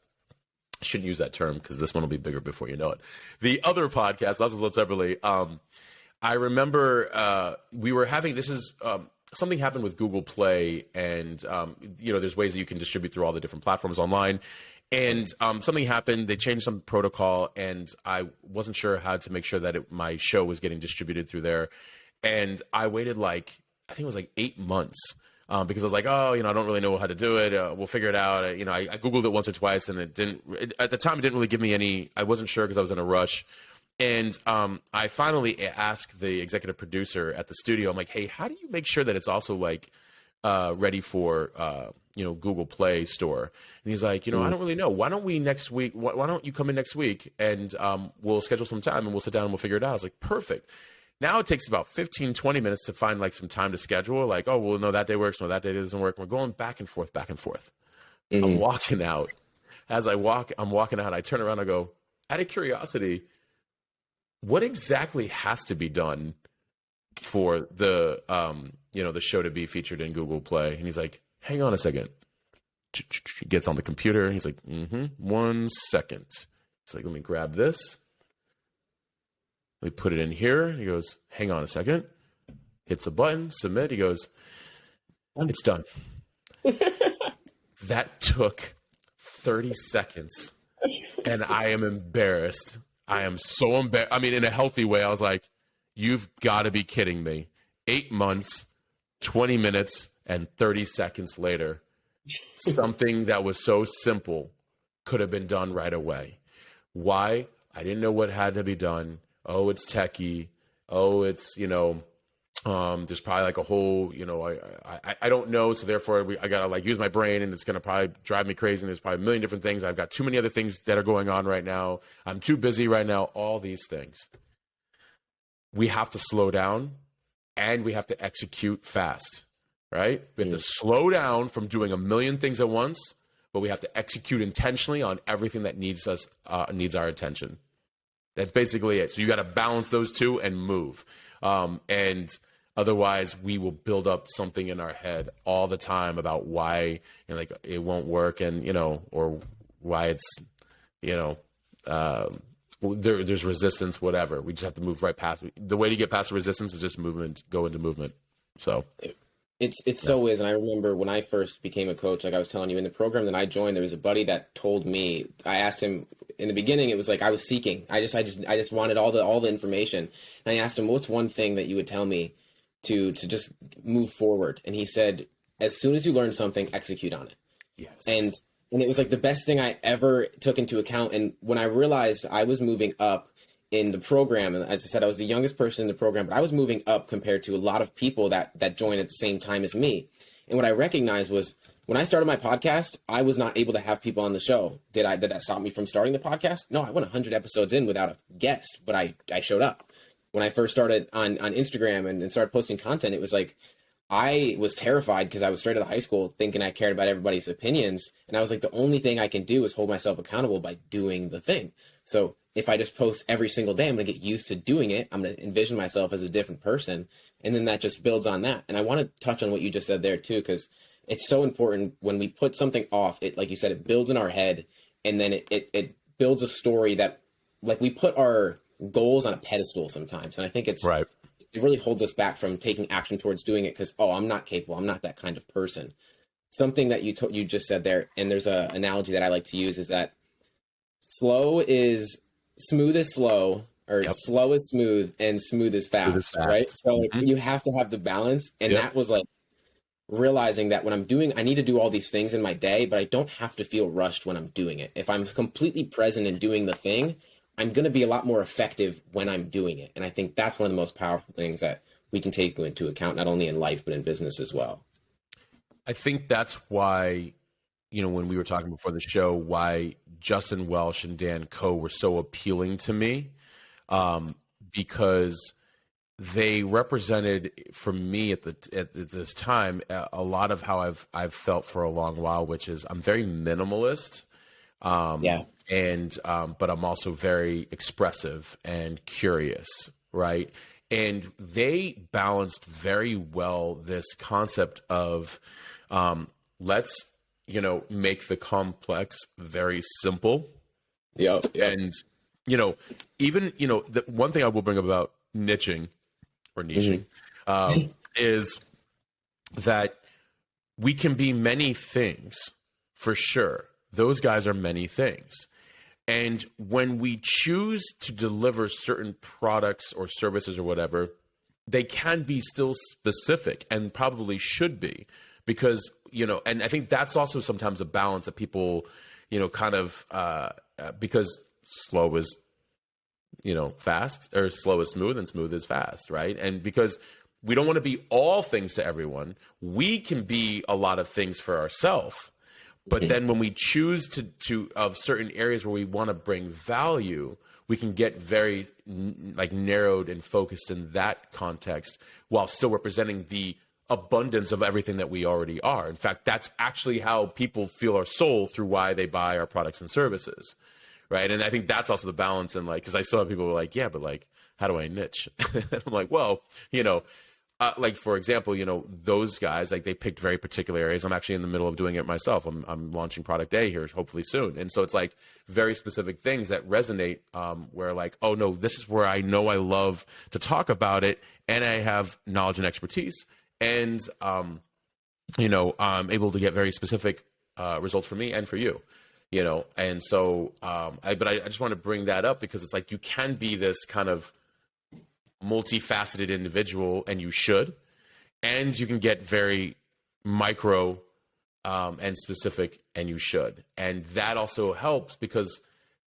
I shouldn't use that term because this one will be bigger before you know it. The other podcast, that's what's separately. I remember we were having, something happened with Google Play, and there's ways that you can distribute through all the different platforms online. And something happened. They changed some protocol, and I wasn't sure how to make sure that my show was getting distributed through there. And I waited I think it was 8 months because I was I don't really know how to do it. We'll figure it out. I Googled it once or twice, and at the time, it didn't really give me any. I wasn't sure because I was in a rush. And I finally asked the executive producer at the studio, I'm like, hey, how do you make sure that it's also ready for Google Play Store? And he's like, I don't really know. Why don't we next week? Why don't you come in next week and we'll schedule some time and we'll sit down and we'll figure it out. I was like, perfect. Now it takes about 15, 20 minutes to find some time to schedule. No, that day works. No, that day doesn't work. We're going back and forth, back and forth. Mm-hmm. I'm walking out. As I'm walking out. I turn around. I go, out of curiosity, what exactly has to be done for the the show to be featured in Google Play? And he's like, hang on a second. He gets on the computer. He's like, 1 second. He's like, let me grab this. Let me put it in here. He goes, hang on a second. Hits a button, submit. He goes, it's done. That took 30 seconds. And I am embarrassed. I am so embarrassed. I mean, in a healthy way, I was like, you've got to be kidding me. 8 months, 20 minutes, and 30 seconds later, something that was so simple could have been done right away. Why? I didn't know what had to be done. Oh, it's techie. Oh, it's, there's probably a whole, I don't know. So therefore I got to use my brain, and it's going to probably drive me crazy. And there's probably a million different things. I've got too many other things that are going on right now. I'm too busy right now. All these things. We have to slow down, and we have to execute fast, right? We have to slow down from doing a million things at once, but we have to execute intentionally on everything that needs our attention. That's basically it. So you got to balance those two and move. And otherwise we will build up something in our head all the time about why, like it won't work, and, or why it's, there's resistance, whatever. We just have to move right past it. The way to get past the resistance is just go into movement. So So is. And I remember when I first became a coach, like I was telling you, in the program that I joined, there was a buddy that told me, I asked him in the beginning, it was like I was seeking. I just wanted all the information. And I asked him, what's one thing that you would tell me to just move forward? And he said, as soon as you learn something, execute on it. Yes. And it was like the best thing I ever took into account. And when I realized I was moving up in the program, and as I said, I was the youngest person in the program, but I was moving up compared to a lot of people that joined at the same time as me. And what I recognized was when I started my podcast, I was not able to have people on the show. Did that stop me from starting the podcast? No, I went 100 episodes in without a guest, but I showed up. When I first started on Instagram and started posting content, it was like, I was terrified because I was straight out of high school thinking I cared about everybody's opinions. And I was like, the only thing I can do is hold myself accountable by doing the thing. So if I just post every single day, I'm going to get used to doing it. I'm going to envision myself as a different person. And then that just builds on that. And I want to touch on what you just said there too, because it's so important when we put something off, it, like you said, it builds in our head. And then it builds a story that, like, we put our goals on a pedestal sometimes. And I think it's right. It really holds us back from taking action towards doing it because, I'm not capable. I'm not that kind of person. Something that you just said there, and there's an analogy that I like to use, is that smooth is slow, or slow is smooth, and smooth is fast, right? So you have to have the balance. And that was like realizing that when I'm doing, I need to do all these things in my day, but I don't have to feel rushed when I'm doing it. If I'm completely present and doing the thing, I'm going to be a lot more effective when I'm doing it. And I think that's one of the most powerful things that we can take into account, not only in life, but in business as well. I think that's why, when we were talking before the show, why Justin Welsh and Dan Coe were so appealing to me, because they represented, for me at this time, a lot of how I've felt for a long while, which is I'm very minimalist. But I'm also very expressive and curious, right? And they balanced very well this concept of let's, make the complex very simple. Yeah. And, even, the one thing I will bring up about niching or niching is that we can be many things for sure. Those guys are many things. And when we choose to deliver certain products or services or whatever, they can be still specific and probably should be because, and I think that's also sometimes a balance that people, because slow is, fast, or slow is smooth and smooth is fast, right? And because we don't want to be all things to everyone, we can be a lot of things for ourselves. But then when we choose to of certain areas where we want to bring value, we can get very narrowed and focused in that context while still representing the abundance of everything that we already are. In fact, that's actually how people feel our soul through why they buy our products and services, right? And I think that's also the balance. And because I still have people who are like, yeah, but how do I niche? And I'm like, well, for example, those guys, they picked very particular areas. I'm actually in the middle of doing it myself. I'm launching product A here, hopefully soon. And so it's very specific things that resonate, where oh no, this is where I know I love to talk about it. And I have knowledge and expertise. And, I'm able to get very specific results for me and for you, And so, I just want to bring that up because it's you can be this kind of multifaceted individual, and you should, and you can get very micro and specific, and you should. And that also helps because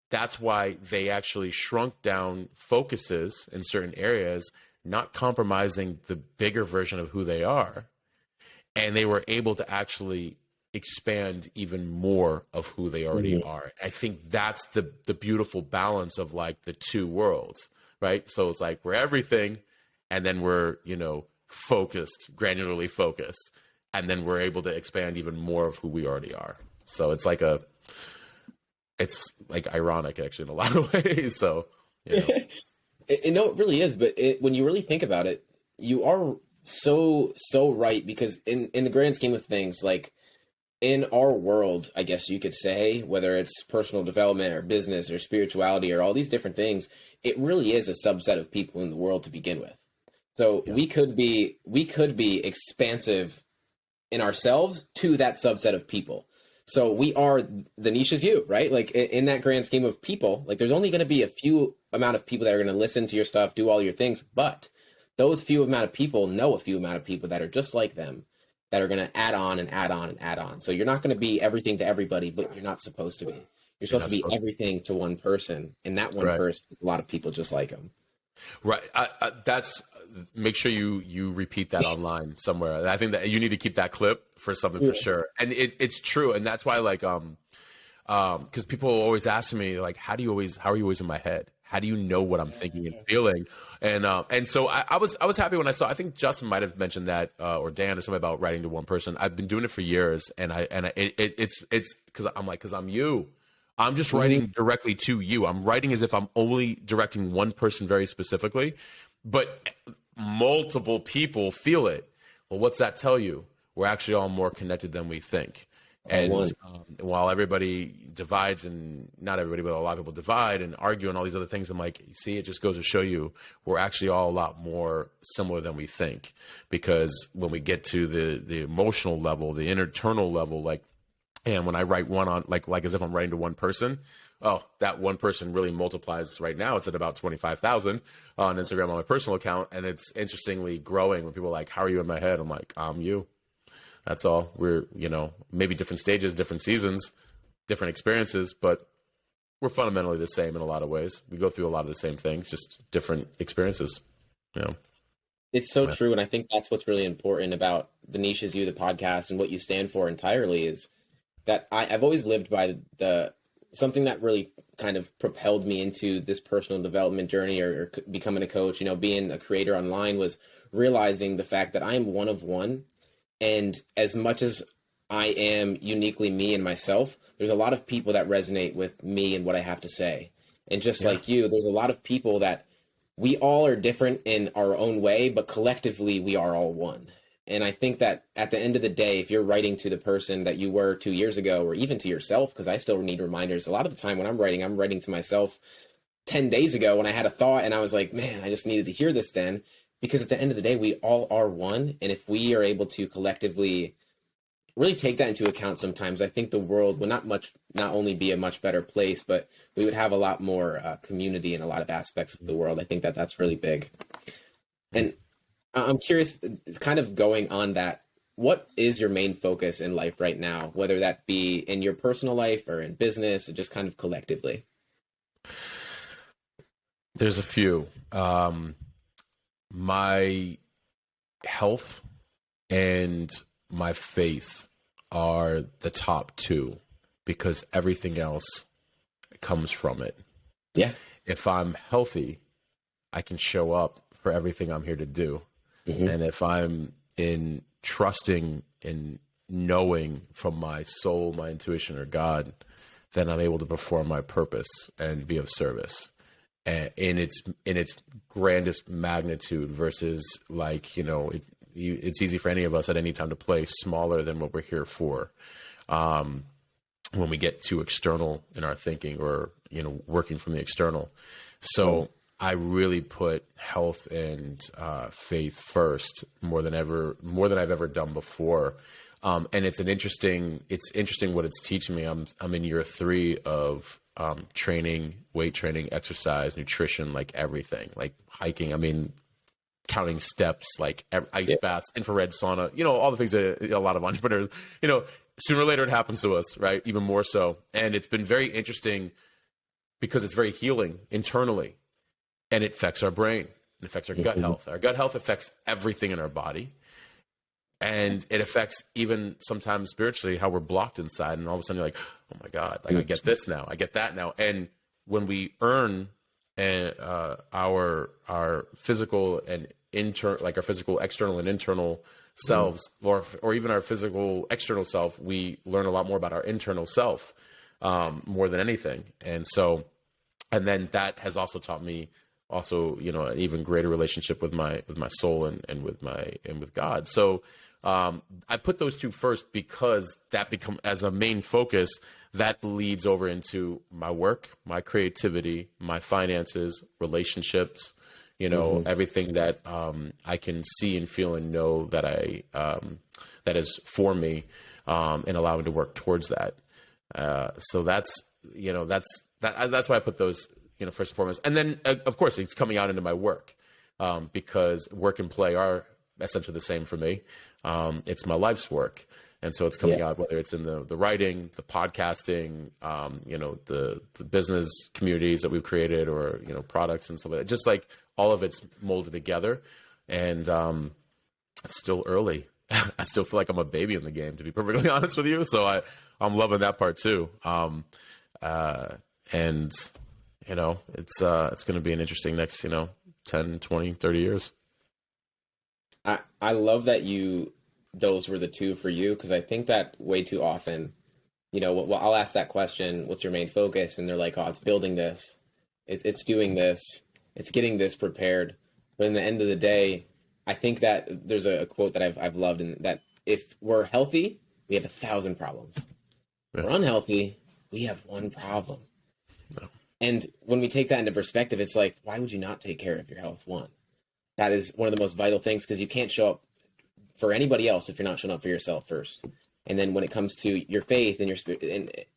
that's why they actually shrunk down focuses in certain areas, not compromising the bigger version of who they are. And they were able to actually expand even more of who they already are. I think that's the beautiful balance of the two worlds. Right. So it's we're everything, and then we're, focused, granularly focused, and then we're able to expand even more of who we already are. So it's like ironic actually in a lot of ways. So, you know. No, it really is. But when you really think about it, you are so right, because in the grand scheme of things, like in our world, I guess you could say, whether it's personal development or business or spirituality or all these different things, it really is a subset of people in the world to begin with. So Yeah. we could be expansive in ourselves to that subset of people. So we are, the niche is you, right? Like in that grand scheme of people, like there's only going to be a few amount of people that are going to listen to your stuff, do all your things, but those few amount of people know a few amount of people that are just like them, that are going to add on and add on and add on. So you're not going to be everything to everybody, but you're not supposed to be. You're You're supposed not to be supposed everything to one person, and that one Right. person is a lot of people just like them. Right. That's make sure you repeat that online somewhere. I think that you need to keep that clip for something for sure. And it's true. And that's why because people always ask me like, how are you always in my head? How do you know what I'm thinking and feeling? And so I was happy when I saw, I think Justin might have mentioned that, or Dan or something about writing to one person. I've been doing it for years, it's because I'm you. I'm just writing directly to you. I'm writing as if I'm only directing one person very specifically, but multiple people feel it. Well, what's that tell you? We're actually all more connected than we think. And while everybody divides, and not everybody, but a lot of people divide and argue and all these other things, I'm like, you see, it just goes to show you we're actually all a lot more similar than we think. Because when we get to the emotional level, the internal level, like, and when I write one on like as if I'm writing to one person, oh, that one person really multiplies. Right now it's at about 25,000 on Instagram on my personal account, and it's interestingly growing. When people are like, how are you in my head? I'm like, I'm you. That's all. We're, maybe different stages, different seasons, different experiences, but we're fundamentally the same in a lot of ways. We go through a lot of the same things, just different experiences. It's so true. And I think that's what's really important about the Niche is You, the podcast, and what you stand for entirely, is that I've always lived by the something that really kind of propelled me into this personal development journey, or becoming a coach, being a creator online, was realizing the fact that I am one of one. And as much as I am uniquely me and myself, there's a lot of people that resonate with me and what I have to say. And just like you, there's a lot of people that we all are different in our own way, but collectively we are all one. And I think that at the end of the day, if you're writing to the person that you were 2 years ago, or even to yourself, because I still need reminders. A lot of the time when I'm writing to myself 10 days ago when I had a thought and I was like, man, I just needed to hear this then. Because at the end of the day, we all are one. And if we are able to collectively really take that into account sometimes, I think the world will not only be a much better place, but we would have a lot more community in a lot of aspects of the world. I think that that's really big. And I'm curious, kind of going on that, what is your main focus in life right now, whether that be in your personal life or in business, or just kind of collectively? There's a few. My health and my faith are the top two, because everything else comes from it. Yeah. If I'm healthy, I can show up for everything I'm here to do. Mm-hmm. And if I'm in trusting and knowing from my soul, my intuition, or God, then I'm able to perform my purpose and be of service. And in its grandest magnitude, versus like, it's easy for any of us at any time to play smaller than what we're here for. When we get too external in our thinking, or, working from the external. So I really put health and faith first, more than I've ever done before. And it's interesting what it's teaching me. I'm in year 3 of training, weight training, exercise, nutrition, like everything, like hiking. I mean, counting steps, like ice baths, infrared sauna, all the things that a lot of entrepreneurs, sooner or later it happens to us, right? Even more so. And it's been very interesting because it's very healing internally, and it affects our brain. It affects our gut health. Our gut health affects everything in our body. And it affects even sometimes spiritually, how we're blocked inside. And all of a sudden you're like, oh my God, like I get this now, I get that now. And when we earn our physical and our physical, external and internal selves, or even our physical external self, we learn a lot more about our internal self, more than anything. And then that has also taught me also, an even greater relationship with my soul and with God. So I put those two first because that become as a main focus, that leads over into my work, my creativity, my finances, relationships, everything that I can see and feel and know that that is for me, and allow me to work towards that. So that's why I put those, first and foremost. And then, of course, it's coming out into my work, because work and play are essentially the same for me. It's my life's work. And so it's coming out, whether it's in the writing, the podcasting, the business communities that we've created, or, products and stuff like that. Just like all of it's molded together. And it's still early. I still feel like I'm a baby in the game, to be perfectly honest with you. So I'm loving that part too. And it's going to be an interesting next, 10, 20, 30 years. I love that those were the two for you, because I think that way too often, well, I'll ask that question, what's your main focus? And they're like, oh, it's building this, it's doing this, it's getting this prepared. But in the end of the day, I think that there's a quote that I've loved, and that if we're healthy, we have 1,000 problems. If we're unhealthy, we have one problem. No. And when we take that into perspective, it's like, why would you not take care of your health? One, that is one of the most vital things, because you can't show up for anybody else if you're not showing up for yourself first. And then when it comes to your faith and your spirit,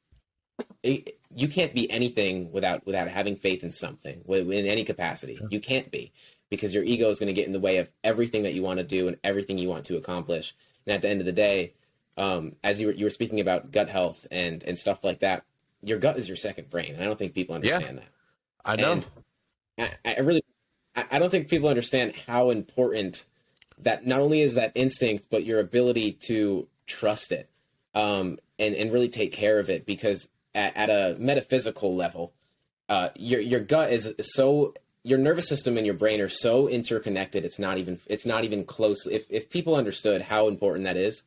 you can't be anything without having faith in something, in any capacity. Yeah. You can't be, because your ego is going to get in the way of everything that you want to do and everything you want to accomplish. And at the end of the day, as you were speaking about gut health and stuff like that, your gut is your second brain. I don't think people understand that. I know. And I don't think people understand how important that not only is that instinct, but your ability to trust it, and really take care of it. Because at a metaphysical level, your gut is so, your nervous system and your brain are so interconnected. It's not even close. If people understood how important that is,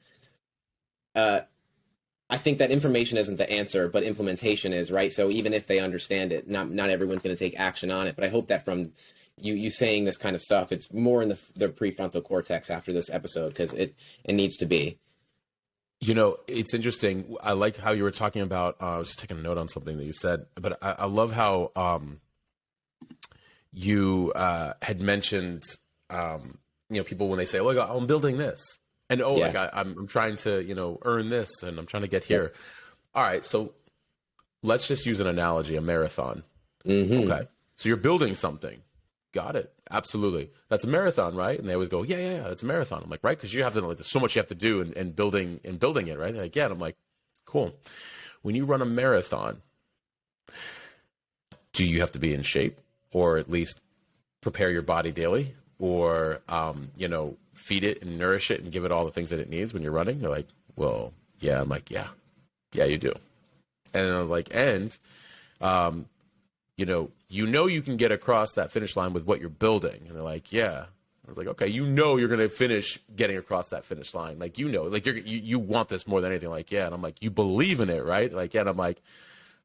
I think that information isn't the answer, but implementation is, right? So even if they understand it, not everyone's going to take action on it. But I hope that from you saying this kind of stuff, it's more in the prefrontal cortex after this episode, because it needs to be. It's interesting. I like how you were talking about, I was just taking a note on something that you said, but I love how you had mentioned, people when they say, "Oh, I'm building this," and I'm trying to, earn this, and I'm trying to get here. All right, so let's just use an analogy, a marathon. Mm-hmm. Okay, so you're building something. Got it. Absolutely. That's a marathon, right? And they always go, yeah, it's a marathon. I'm like, right? Because you have to, there's so much you have to do in building it, right? They're like, yeah. And I'm like, cool. When you run a marathon, do you have to be in shape, or at least prepare your body daily, or, feed it and nourish it and give it all the things that it needs when you're running? They're like, well, yeah. I'm like, yeah, you do. And I was like, you can get across that finish line with what you're building. And they're like, yeah. I was like, okay, you're going to finish getting across that finish line. Like, you want this more than anything. Like, yeah. And I'm like, you believe in it, right? Like, yeah. And I'm like,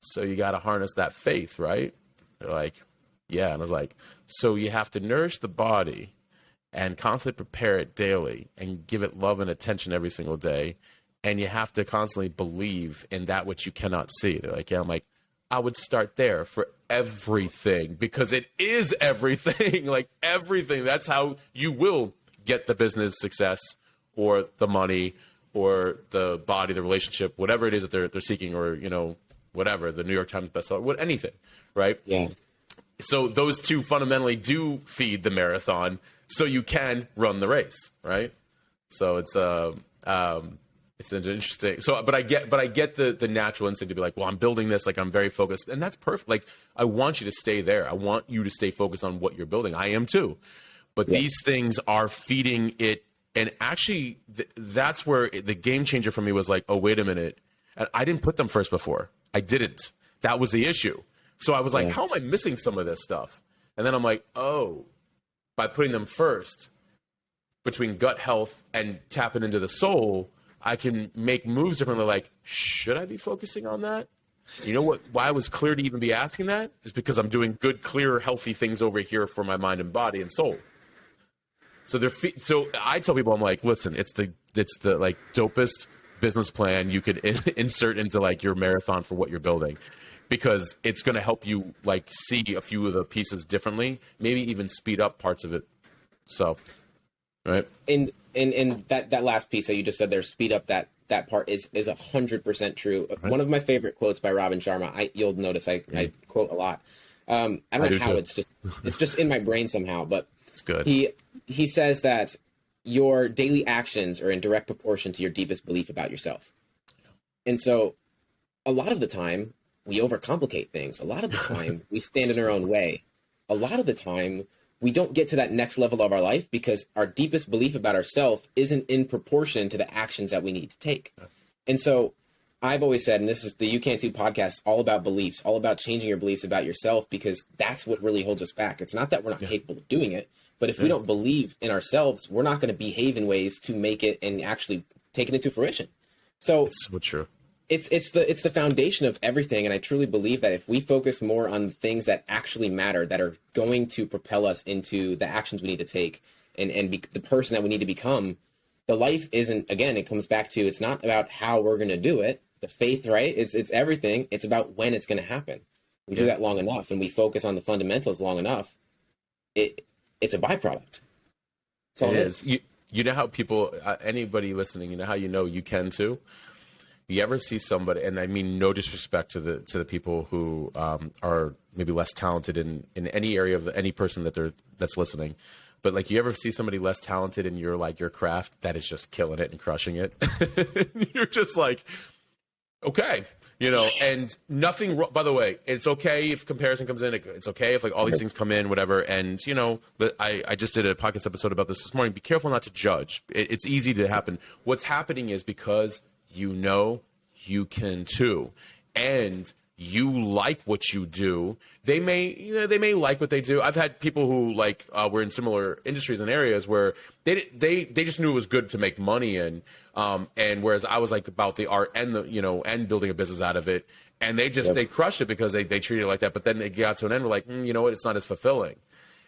so you got to harness that faith, right? They're like, yeah. And I was like, so you have to nourish the body and constantly prepare it daily and give it love and attention every single day. And you have to constantly believe in that which you cannot see. They're like, yeah. I'm like, I would start there for everything, because it is everything, like everything. That's how you will get the business success, or the money, or the body, the relationship, whatever it is that they're seeking, or, whatever, the New York Times bestseller, anything, right? Yeah. So those two fundamentally do feed the marathon, so you can run the race, right? So it's an interesting. So, but I get the natural instinct to be like, well, I'm building this, like I'm very focused, and that's perfect. Like, I want you to stay there. I want you to stay focused on what you're building. I am too, but these things are feeding it. And actually, that's where the game changer for me was like, oh, wait a minute. And I didn't put them first before. I didn't. That was the issue. So I was like, how am I missing some of this stuff? And then I'm like, oh, by putting them first, between gut health and tapping into the soul, I can make moves differently. Like, should I be focusing on that? You know what? Why I was clear to even be asking that is because I'm doing good, clear, healthy things over here for my mind and body and soul. So so I tell people, I'm like, listen, it's the like dopest business plan you could insert into like your marathon for what you're building, because it's going to help you like see a few of the pieces differently, maybe even speed up parts of it. So, right. And that last piece that you just said there, speed up that part is 100% true. Right. One of my favorite quotes by Robin Sharma, you'll notice I quote a lot. I don't know how too. It's just in my brain somehow, but it's good. He says that your daily actions are in direct proportion to your deepest belief about yourself. And so a lot of the time we overcomplicate things. A lot of the time we stand in our own way. A lot of the time we don't get to that next level of our life because our deepest belief about ourselves isn't in proportion to the actions that we need to take. And so I've always said, and this is the You Can Too podcast, all about beliefs, all about changing your beliefs about yourself, because that's what really holds us back. It's not that we're not capable of doing it, but if we don't believe in ourselves, we're not going to behave in ways to make it and actually take it into fruition. So it's so true. It's the foundation of everything. And I truly believe that if we focus more on things that actually matter, that are going to propel us into the actions we need to take and be the person that we need to become, the life isn't, again, it comes back to, it's not about how we're going to do it. The faith, right? It's everything. It's about when it's going to happen. We do that long enough and we focus on the fundamentals long enough. It's a byproduct. It is. You know how people, anybody listening, you know how you can too? You ever see somebody, and I mean no disrespect to the people who are maybe less talented in any area of any person that's listening, but like you ever see somebody less talented in your craft that is just killing it and crushing it? You're just like, okay, and nothing. By the way, it's okay if comparison comes in. It's okay if like all these things come in, whatever. And I just did a podcast episode about this morning. Be careful not to judge. It's easy to happen. What's happening is because you can too, and you like what you do. They may like what they do. I've had people who were in similar industries and areas where they just knew it was good to make money in, and whereas I was like about the art and and building a business out of it, and they crushed it because they treated it like that. But then they got to an end, we're like, you know what, it's not as fulfilling.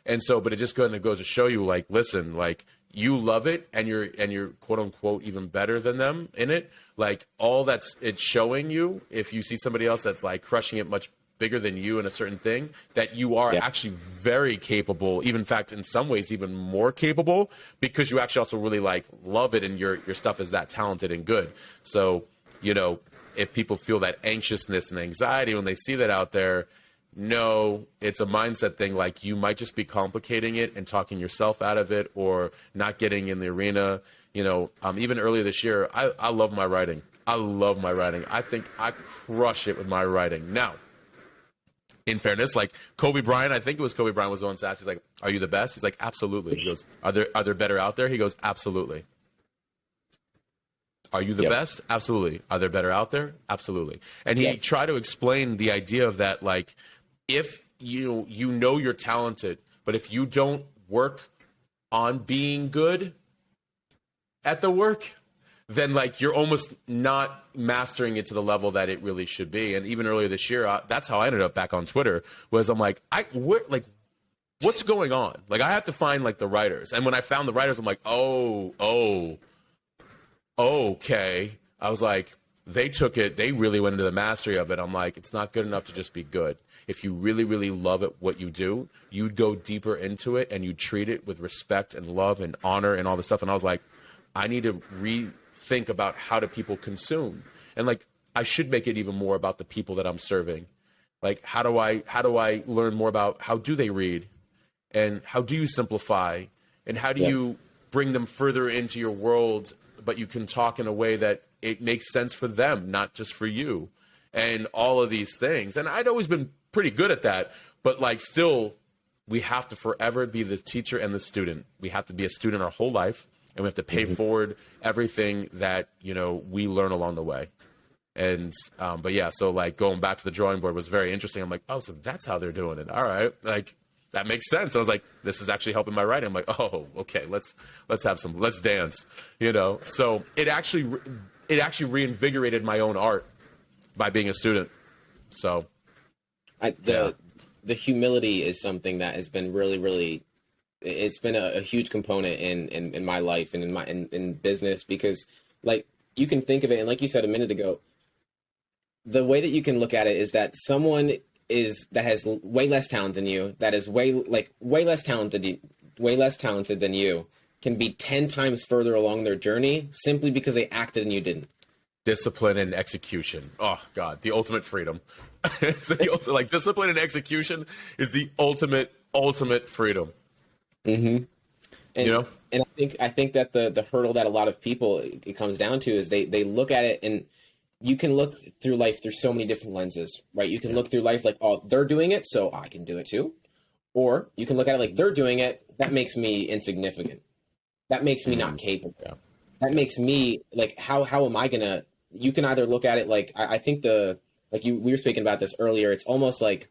And so, but it just goes to show you, like, listen, like, you love it and you're quote unquote even better than them in it. Like, all it's showing you, if you see somebody else that's like crushing it much bigger than you in a certain thing, that you are actually very capable, even in fact, in some ways, even more capable, because you actually also really like love it and your stuff is that talented and good. So, if people feel that anxiousness and anxiety when they see that out there, no, it's a mindset thing. Like, you might just be complicating it and talking yourself out of it or not getting in the arena. Even earlier this year, I love my writing. I love my writing. I think I crush it with my writing. Now, in fairness, like Kobe Bryant, I think it was Kobe Bryant was the one to ask, he's like, are you the best? He's like, absolutely. He goes, are there better out there? He goes, absolutely. Are you the best? Absolutely. Are there better out there? Absolutely. And he tried to explain the idea of that, like, if you're talented, but if you don't work on being good at the work, then like you're almost not mastering it to the level that it really should be. And even earlier this year, that's how I ended up back on Twitter. Was I'm like, what's going on? Like, I have to find like the writers. And when I found the writers, I'm like, okay. I was like, they took it. They really went into the mastery of it. I'm like, it's not good enough to just be good. If you really, really love it, what you do, you'd go deeper into it and you treat it with respect and love and honor and all this stuff. And I was like, I need to rethink about how do people consume. And like, I should make it even more about the people that I'm serving. Like, how do I learn more about how do they read and how do you simplify and how do you bring them further into your world, but you can talk in a way that it makes sense for them, not just for you, and all of these things. And I'd always been pretty good at that, but like, still, we have to forever be the teacher and the student. We have to be a student our whole life, and we have to pay forward everything that, we learn along the way. And, but yeah, so like going back to the drawing board was very interesting. I'm like, oh, so that's how they're doing it. All right. Like, that makes sense. I was like, this is actually helping my writing. I'm like, oh, okay, let's dance, So it actually reinvigorated my own art by being a student. So the humility is something that has been really, really, it's been a huge component in my life and in business, because like you can think of it, and like you said a minute ago, the way that you can look at it is that someone that has way less talent than you, that is way less talented than you, can be 10 times further along their journey simply because they acted and you didn't. Discipline and execution. Oh God, the ultimate freedom. It's like discipline and execution is the ultimate freedom. Mm-hmm. And, and I think that the hurdle that a lot of people it comes down to is they look at it, and you can look through life through so many different lenses, right? You can look through life like, oh, they're doing it, so I can do it too. Or you can look at it like, they're doing it, that makes me insignificant. That makes me not capable. Yeah. That makes me like, how am I gonna? You can either look at it like, I think we were speaking about this earlier. It's almost like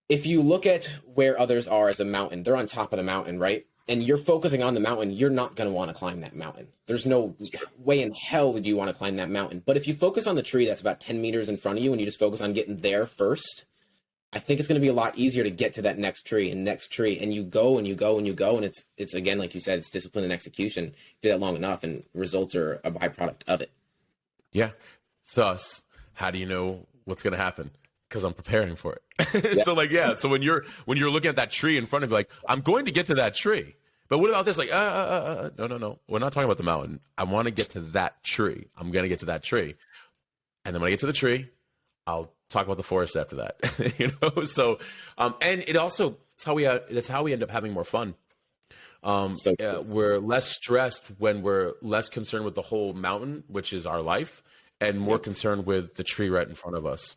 if you look at where others are as a mountain, they're on top of the mountain, right? And you're focusing on the mountain, you're not going to want to climb that mountain. There's no way in hell that you want to climb that mountain. But if you focus on the tree that's about 10 meters in front of you and you just focus on getting there first, I think it's going to be a lot easier to get to that next tree. And you go and you go and you go. And it's again, like you said, it's discipline and execution. You do that long enough and results are a byproduct of it. Yeah. Thus, how do you know what's going to happen? Because I'm preparing for it. Yeah. So when you're looking at that tree in front of you, like, I'm going to get to that tree. But what about this? Like, no. We're not talking about the mountain. I want to get to that tree. I'm going to get to that tree. And then when I get to the tree, I'll talk about the forest after that. So, and it also, that's how we end up having more fun. We're less stressed when we're less concerned with the whole mountain, which is our life, and more concerned with the tree right in front of us.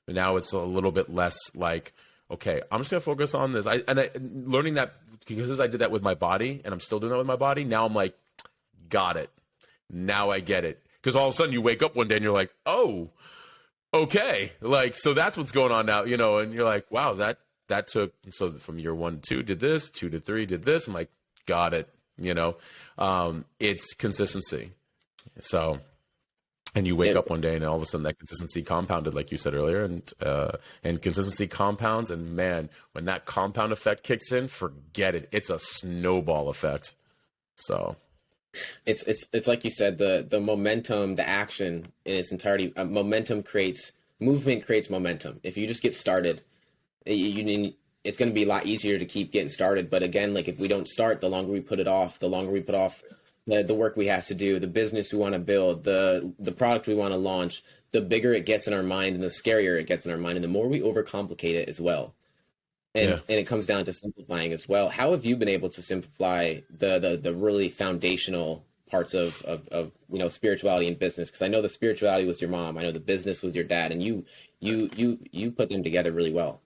And now it's a little bit less like, okay, I'm just going to focus on this. Learning that, because I did that with my body, and I'm still doing that with my body. Now I'm like, got it. Now I get it. Because all of a sudden you wake up one day and you're like, oh, okay. Like, so that's what's going on now, and you're like, wow, that took, so from year 1 to 2 did this, 2 to 3 did this. I'm like, got it. It's consistency. So, and you wake up one day and all of a sudden that consistency compounded, like you said earlier, and consistency compounds. And man, when that compound effect kicks in, forget it. It's a snowball effect. So it's like you said, the momentum, the action in its entirety, movement creates momentum. If you just get started, it's going to be a lot easier to keep getting started. But again, like if we don't start, the longer we put off the work we have to do, the business we want to build, the product we want to launch, the bigger it gets in our mind and the scarier it gets in our mind, and the more we overcomplicate it as well. And it comes down to simplifying as well. How have you been able to simplify the really foundational parts of spirituality and business? Because I know the spirituality was your mom, I know the business was your dad, and you put them together really well.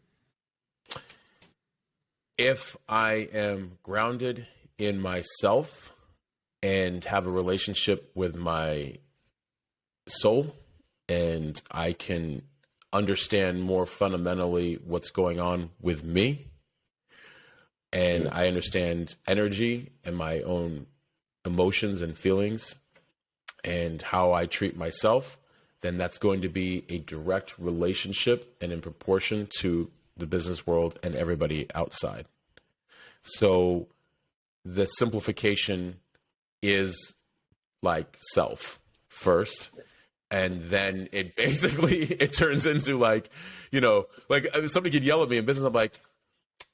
If I am grounded in myself and have a relationship with my soul, and I can understand more fundamentally what's going on with me, and I understand energy and my own emotions and feelings and how I treat myself, then that's going to be a direct relationship and in proportion to the business world and everybody outside. So the simplification is like self first. And then it basically, it turns into like somebody could yell at me in business. I'm like,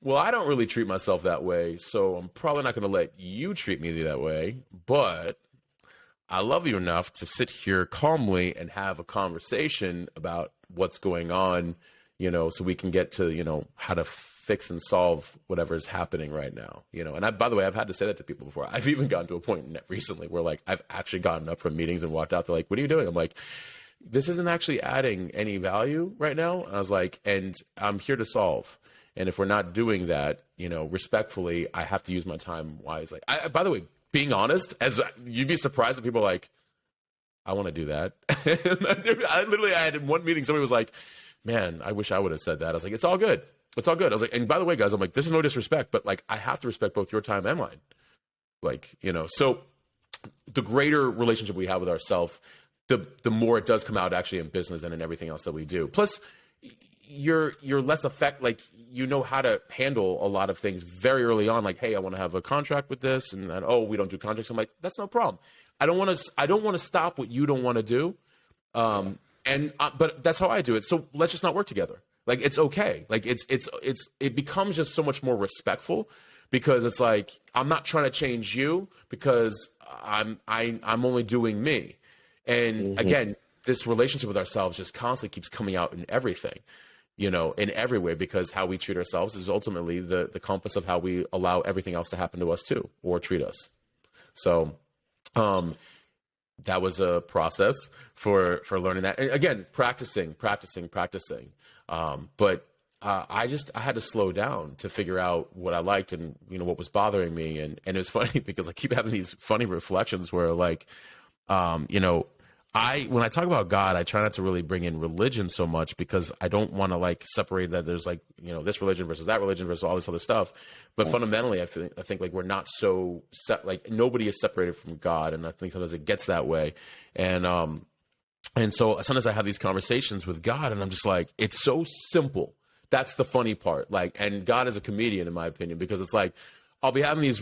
well, I don't really treat myself that way. So I'm probably not going to let you treat me that way. But I love you enough to sit here calmly and have a conversation about what's going on, so we can get to, how to fix and solve whatever is happening right now, and by the way, I've had to say that to people before. I've even gotten to a point recently where like, I've actually gotten up from meetings and walked out. They're like, what are you doing? I'm like, this isn't actually adding any value right now. I was like, and I'm here to solve. And if we're not doing that, respectfully, I have to use my time wisely. By the way, being honest, as you'd be surprised that people are like, I want to do that. I had in one meeting, somebody was like, man, I wish I would have said that. I was like, it's all good. It's all good. I was like, and by the way, guys, I'm like, this is no disrespect, but like, I have to respect both your time and mine. Like, so the greater relationship we have with ourselves, the more it does come out actually in business and in everything else that we do. Plus, you're less like how to handle a lot of things very early on. Like, hey, I want to have a contract with this, and then, oh, we don't do contracts. I'm like, that's no problem. I don't want to stop what you don't want to do. But that's how I do it. So let's just not work together. Like, it's okay. Like, it becomes just so much more respectful, because it's like, I'm not trying to change you because I'm only doing me. And again, this relationship with ourselves just constantly keeps coming out in everything, in every way, because how we treat ourselves is ultimately the compass of how we allow everything else to happen to us too, or treat us. So, that was a process for learning that. And again, practicing. But I had to slow down to figure out what I liked and, what was bothering me. And it was funny because I keep having these funny reflections where like, when I talk about God, I try not to really bring in religion so much, because I don't want to like separate that there's like, this religion versus that religion versus all this other stuff. But fundamentally, I think like we're not so set, like nobody is separated from God. And I think sometimes it gets that way. And so sometimes I have these conversations with God and I'm just like, it's so simple. That's the funny part. Like, and God is a comedian in my opinion, because it's like, I'll be having these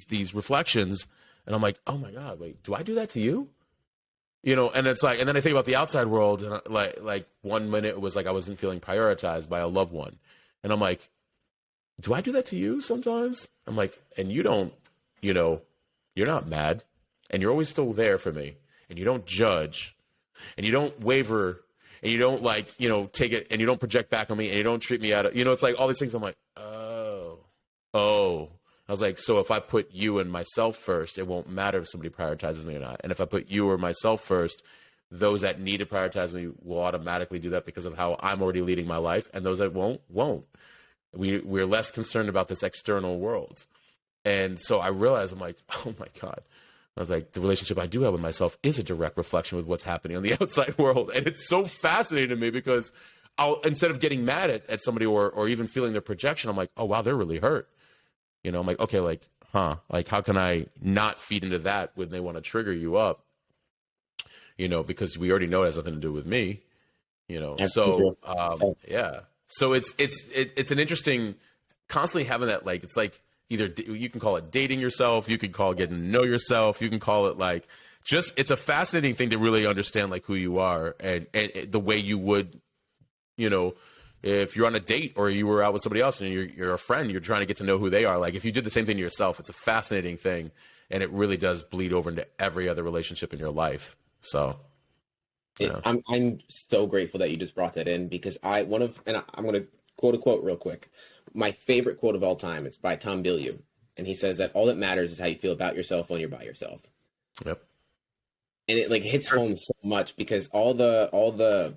these reflections and I'm like, oh my God, wait, do I do that to you? And it's like, and then I think about the outside world, and like 1 minute it was like I wasn't feeling prioritized by a loved one, and I'm like, do I do that to you sometimes? I'm like, and you don't, you're not mad, and you're always still there for me, and you don't judge, and you don't waver, and you don't like, take it, and you don't project back on me, and you don't treat me out of, it's like all these things. I'm like, oh. I was like, so if I put you and myself first, it won't matter if somebody prioritizes me or not. And if I put you or myself first, those that need to prioritize me will automatically do that because of how I'm already leading my life. And those that won't. We're less concerned about this external world. And so I realized, I'm like, oh my God. I was like, the relationship I do have with myself is a direct reflection with what's happening on the outside world. And it's so fascinating to me because instead of getting mad at somebody or even feeling their projection, I'm like, oh, wow, they're really hurt. I'm like, okay, like, like, how can I not feed into that when they want to trigger you up? Because we already know it has nothing to do with me, so, yeah. So it's an interesting, constantly having that, like, it's like either you can call it dating yourself, you can call it getting to know yourself, you can call it like, it's a fascinating thing to really understand like who you are and the way you would, if you're on a date or you were out with somebody else and you're a friend, you're trying to get to know who they are. Like if you did the same thing to yourself, it's a fascinating thing. And it really does bleed over into every other relationship in your life. So I'm so grateful that you just brought that in, because I'm going to quote a quote real quick. My favorite quote of all time, it's by Tom Bilyeu. And he says that all that matters is how you feel about yourself when you're by yourself. Yep. And it like hits home so much, because all the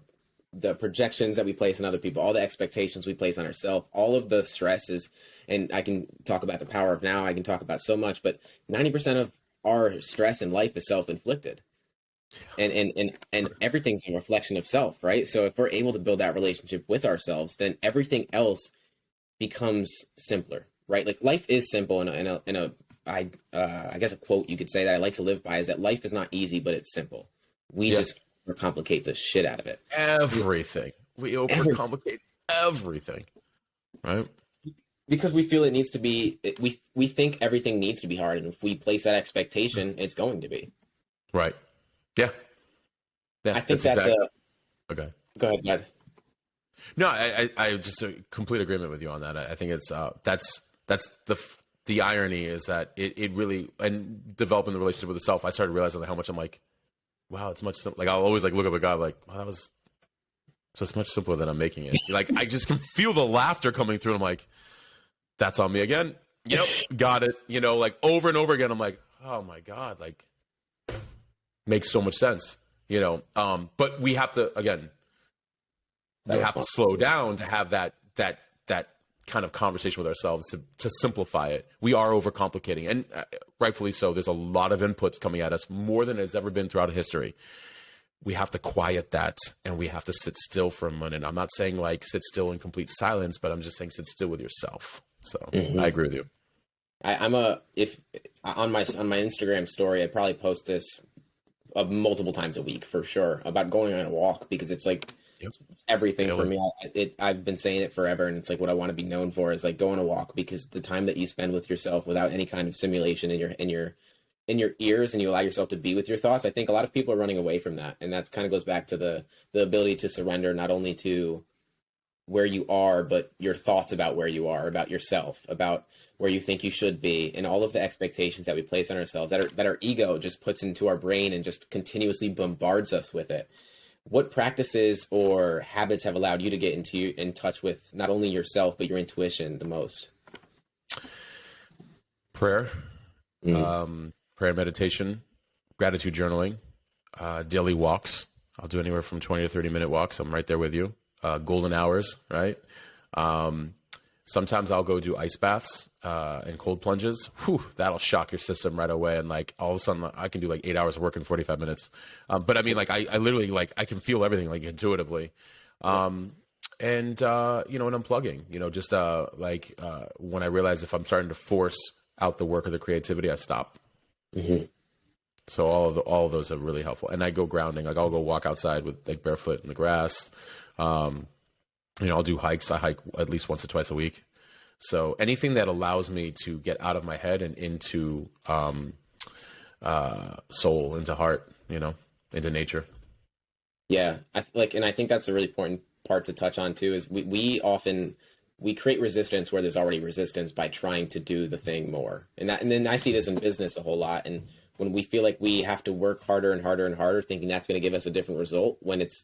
projections that we place on other people, all the expectations we place on ourselves, all of the stresses, and I can talk about the power of now, I can talk about so much, but 90% of our stress in life is self-inflicted. And everything's a reflection of self, right? So if we're able to build that relationship with ourselves, then everything else becomes simpler, right? Like life is simple I guess a quote you could say that I like to live by is that life is not easy, but it's simple. We just overcomplicate the shit out of it. Everything. We overcomplicate everything. Right? Because we feel it needs to be, we think everything needs to be hard. And if we place that expectation, it's going to be. Right. Yeah. I think that's okay. Go ahead, Dad. No, I just a complete agreement with you on that. I think it's, that's the irony is that it really, and developing the relationship with the self, I started realizing how much I'm like, wow, it's much simpler. Like I'll always like look up at God like, wow, so it's much simpler than I'm making it. Like I just can feel the laughter coming through. And I'm like, that's on me again. Yep, got it. Like over and over again. I'm like, oh my God, like makes so much sense. But we have to to slow down to have that kind of conversation with ourselves to simplify it. We are overcomplicating, and rightfully so. There's a lot of inputs coming at us, more than it's ever been throughout history. we have to quiet that and we have to sit still for a minute. I'm not saying like sit still in complete silence, but I'm just saying sit still with yourself. So I agree with you. If on my Instagram story, I probably post this multiple times a week for sure about going on a walk, because it's like, it's everything for me. I've been saying it forever, and it's like what I want to be known for is like go on a walk, because the time that you spend with yourself without any kind of simulation in your ears, and you allow yourself to be with your thoughts. I think a lot of people are running away from that, and that kind of goes back to the ability to surrender, not only to where you are, but your thoughts about where you are, about yourself, about where you think you should be, and all of the expectations that we place on ourselves that our ego just puts into our brain and just continuously bombards us with it. What practices or habits have allowed you to get in touch with not only yourself, but your intuition the most? Prayer, prayer and meditation, gratitude journaling, daily walks. I'll do anywhere from 20 to 30-minute walks. I'm right there with you. Golden hours, right? Sometimes I'll go do ice baths and cold plunges. Whew, that'll shock your system right away. And like all of a sudden I can do like 8 hours of work in 45 minutes. But I mean, like I literally, like I can feel everything like intuitively. And and unplugging, just when I realize if I'm starting to force out the work or the creativity, I stop. So all of those are really helpful. And I go grounding. Like I'll go walk outside with like barefoot in the grass. I'll do hikes. I hike at least once or twice a week. So anything that allows me to get out of my head and into soul, into heart, into nature. Yeah, and I think that's a really important part to touch on too. Is we create resistance where there's already resistance by trying to do the thing more, and then I see this in business a whole lot. And when we feel like we have to work harder and harder and harder, thinking that's going to give us a different result, when it's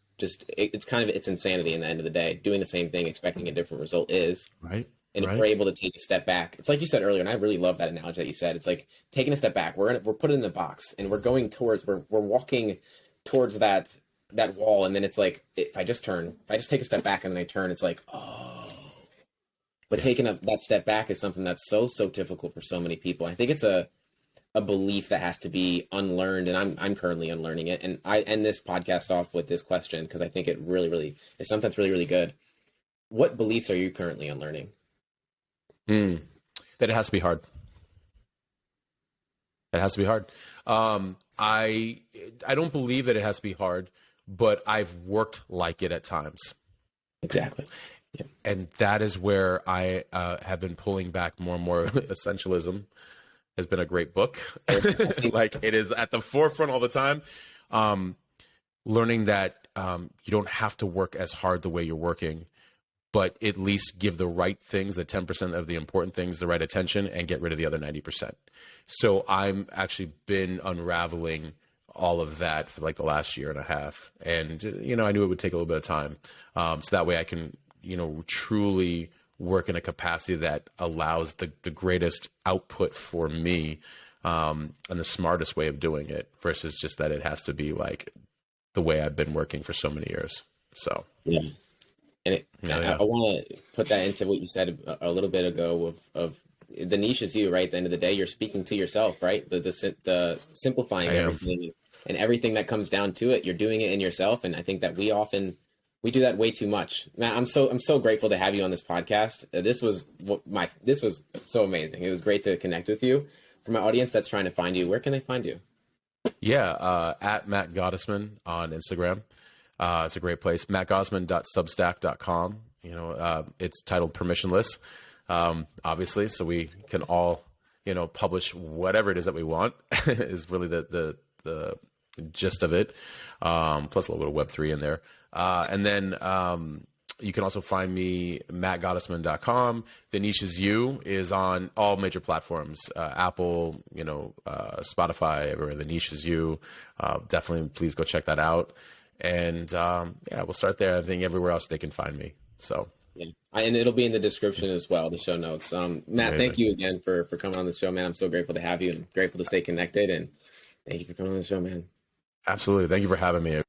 insanity in the end of the day. Doing the same thing, expecting a different result is right. And if we're able to take a step back, it's like you said earlier, and I really love that analogy that you said. It's like taking a step back. We're put in a box, and we're walking towards that wall, and then it's like if I just take a step back and then I turn, it's like, oh. But taking that step back is something that's so difficult for so many people. I think it's a belief that has to be unlearned, and I'm currently unlearning it. And I end this podcast off with this question, because I think it really, really is something that's really, really good. What beliefs are you currently unlearning? That it has to be hard. It has to be hard. I don't believe that it has to be hard, but I've worked like it at times. Exactly. Yeah. And that is where I have been pulling back more and more. Essentialism has been a great book. Like it is at the forefront all the time. Learning that you don't have to work as hard the way you're working, but at least give the right things, the 10% of the important things, the right attention, and get rid of the other 90%. So I'm actually been unraveling all of that for like the last year and a half. And, I knew it would take a little bit of time. So that way I can, truly work in a capacity that allows the greatest output for me, and the smartest way of doing it, versus just that it has to be like the way I've been working for so many years. So, yeah. And I want to put that into what you said a little bit ago of the niche is you, right? At the end of the day, you're speaking to yourself, right? The simplifying everything and everything that comes down to it, you're doing it in yourself. And I think that we do that way too much. Matt, I'm so grateful to have you on this podcast. This was so amazing. It was great to connect with you. For my audience that's trying to find you, where can they find you? Yeah, at Matt Gottesman on Instagram. It's a great place. mattgottesman.substack.com. It's titled Permissionless, obviously, so we can all, publish whatever it is that we want is really the gist of it. Plus a little bit of Web3 in there. And then you can also find me, mattgottesman.com. The Niche is You is on all major platforms, Apple, Spotify, everywhere. The Niche is You. Definitely, please go check that out. And we'll start there. I think everywhere else they can find me. So yeah, and it'll be in the description as well, the show notes. Matt, thank you again for coming on the show, man. I'm so grateful to have you and grateful to stay connected. And thank you for coming on the show, man. Absolutely. Thank you for having me.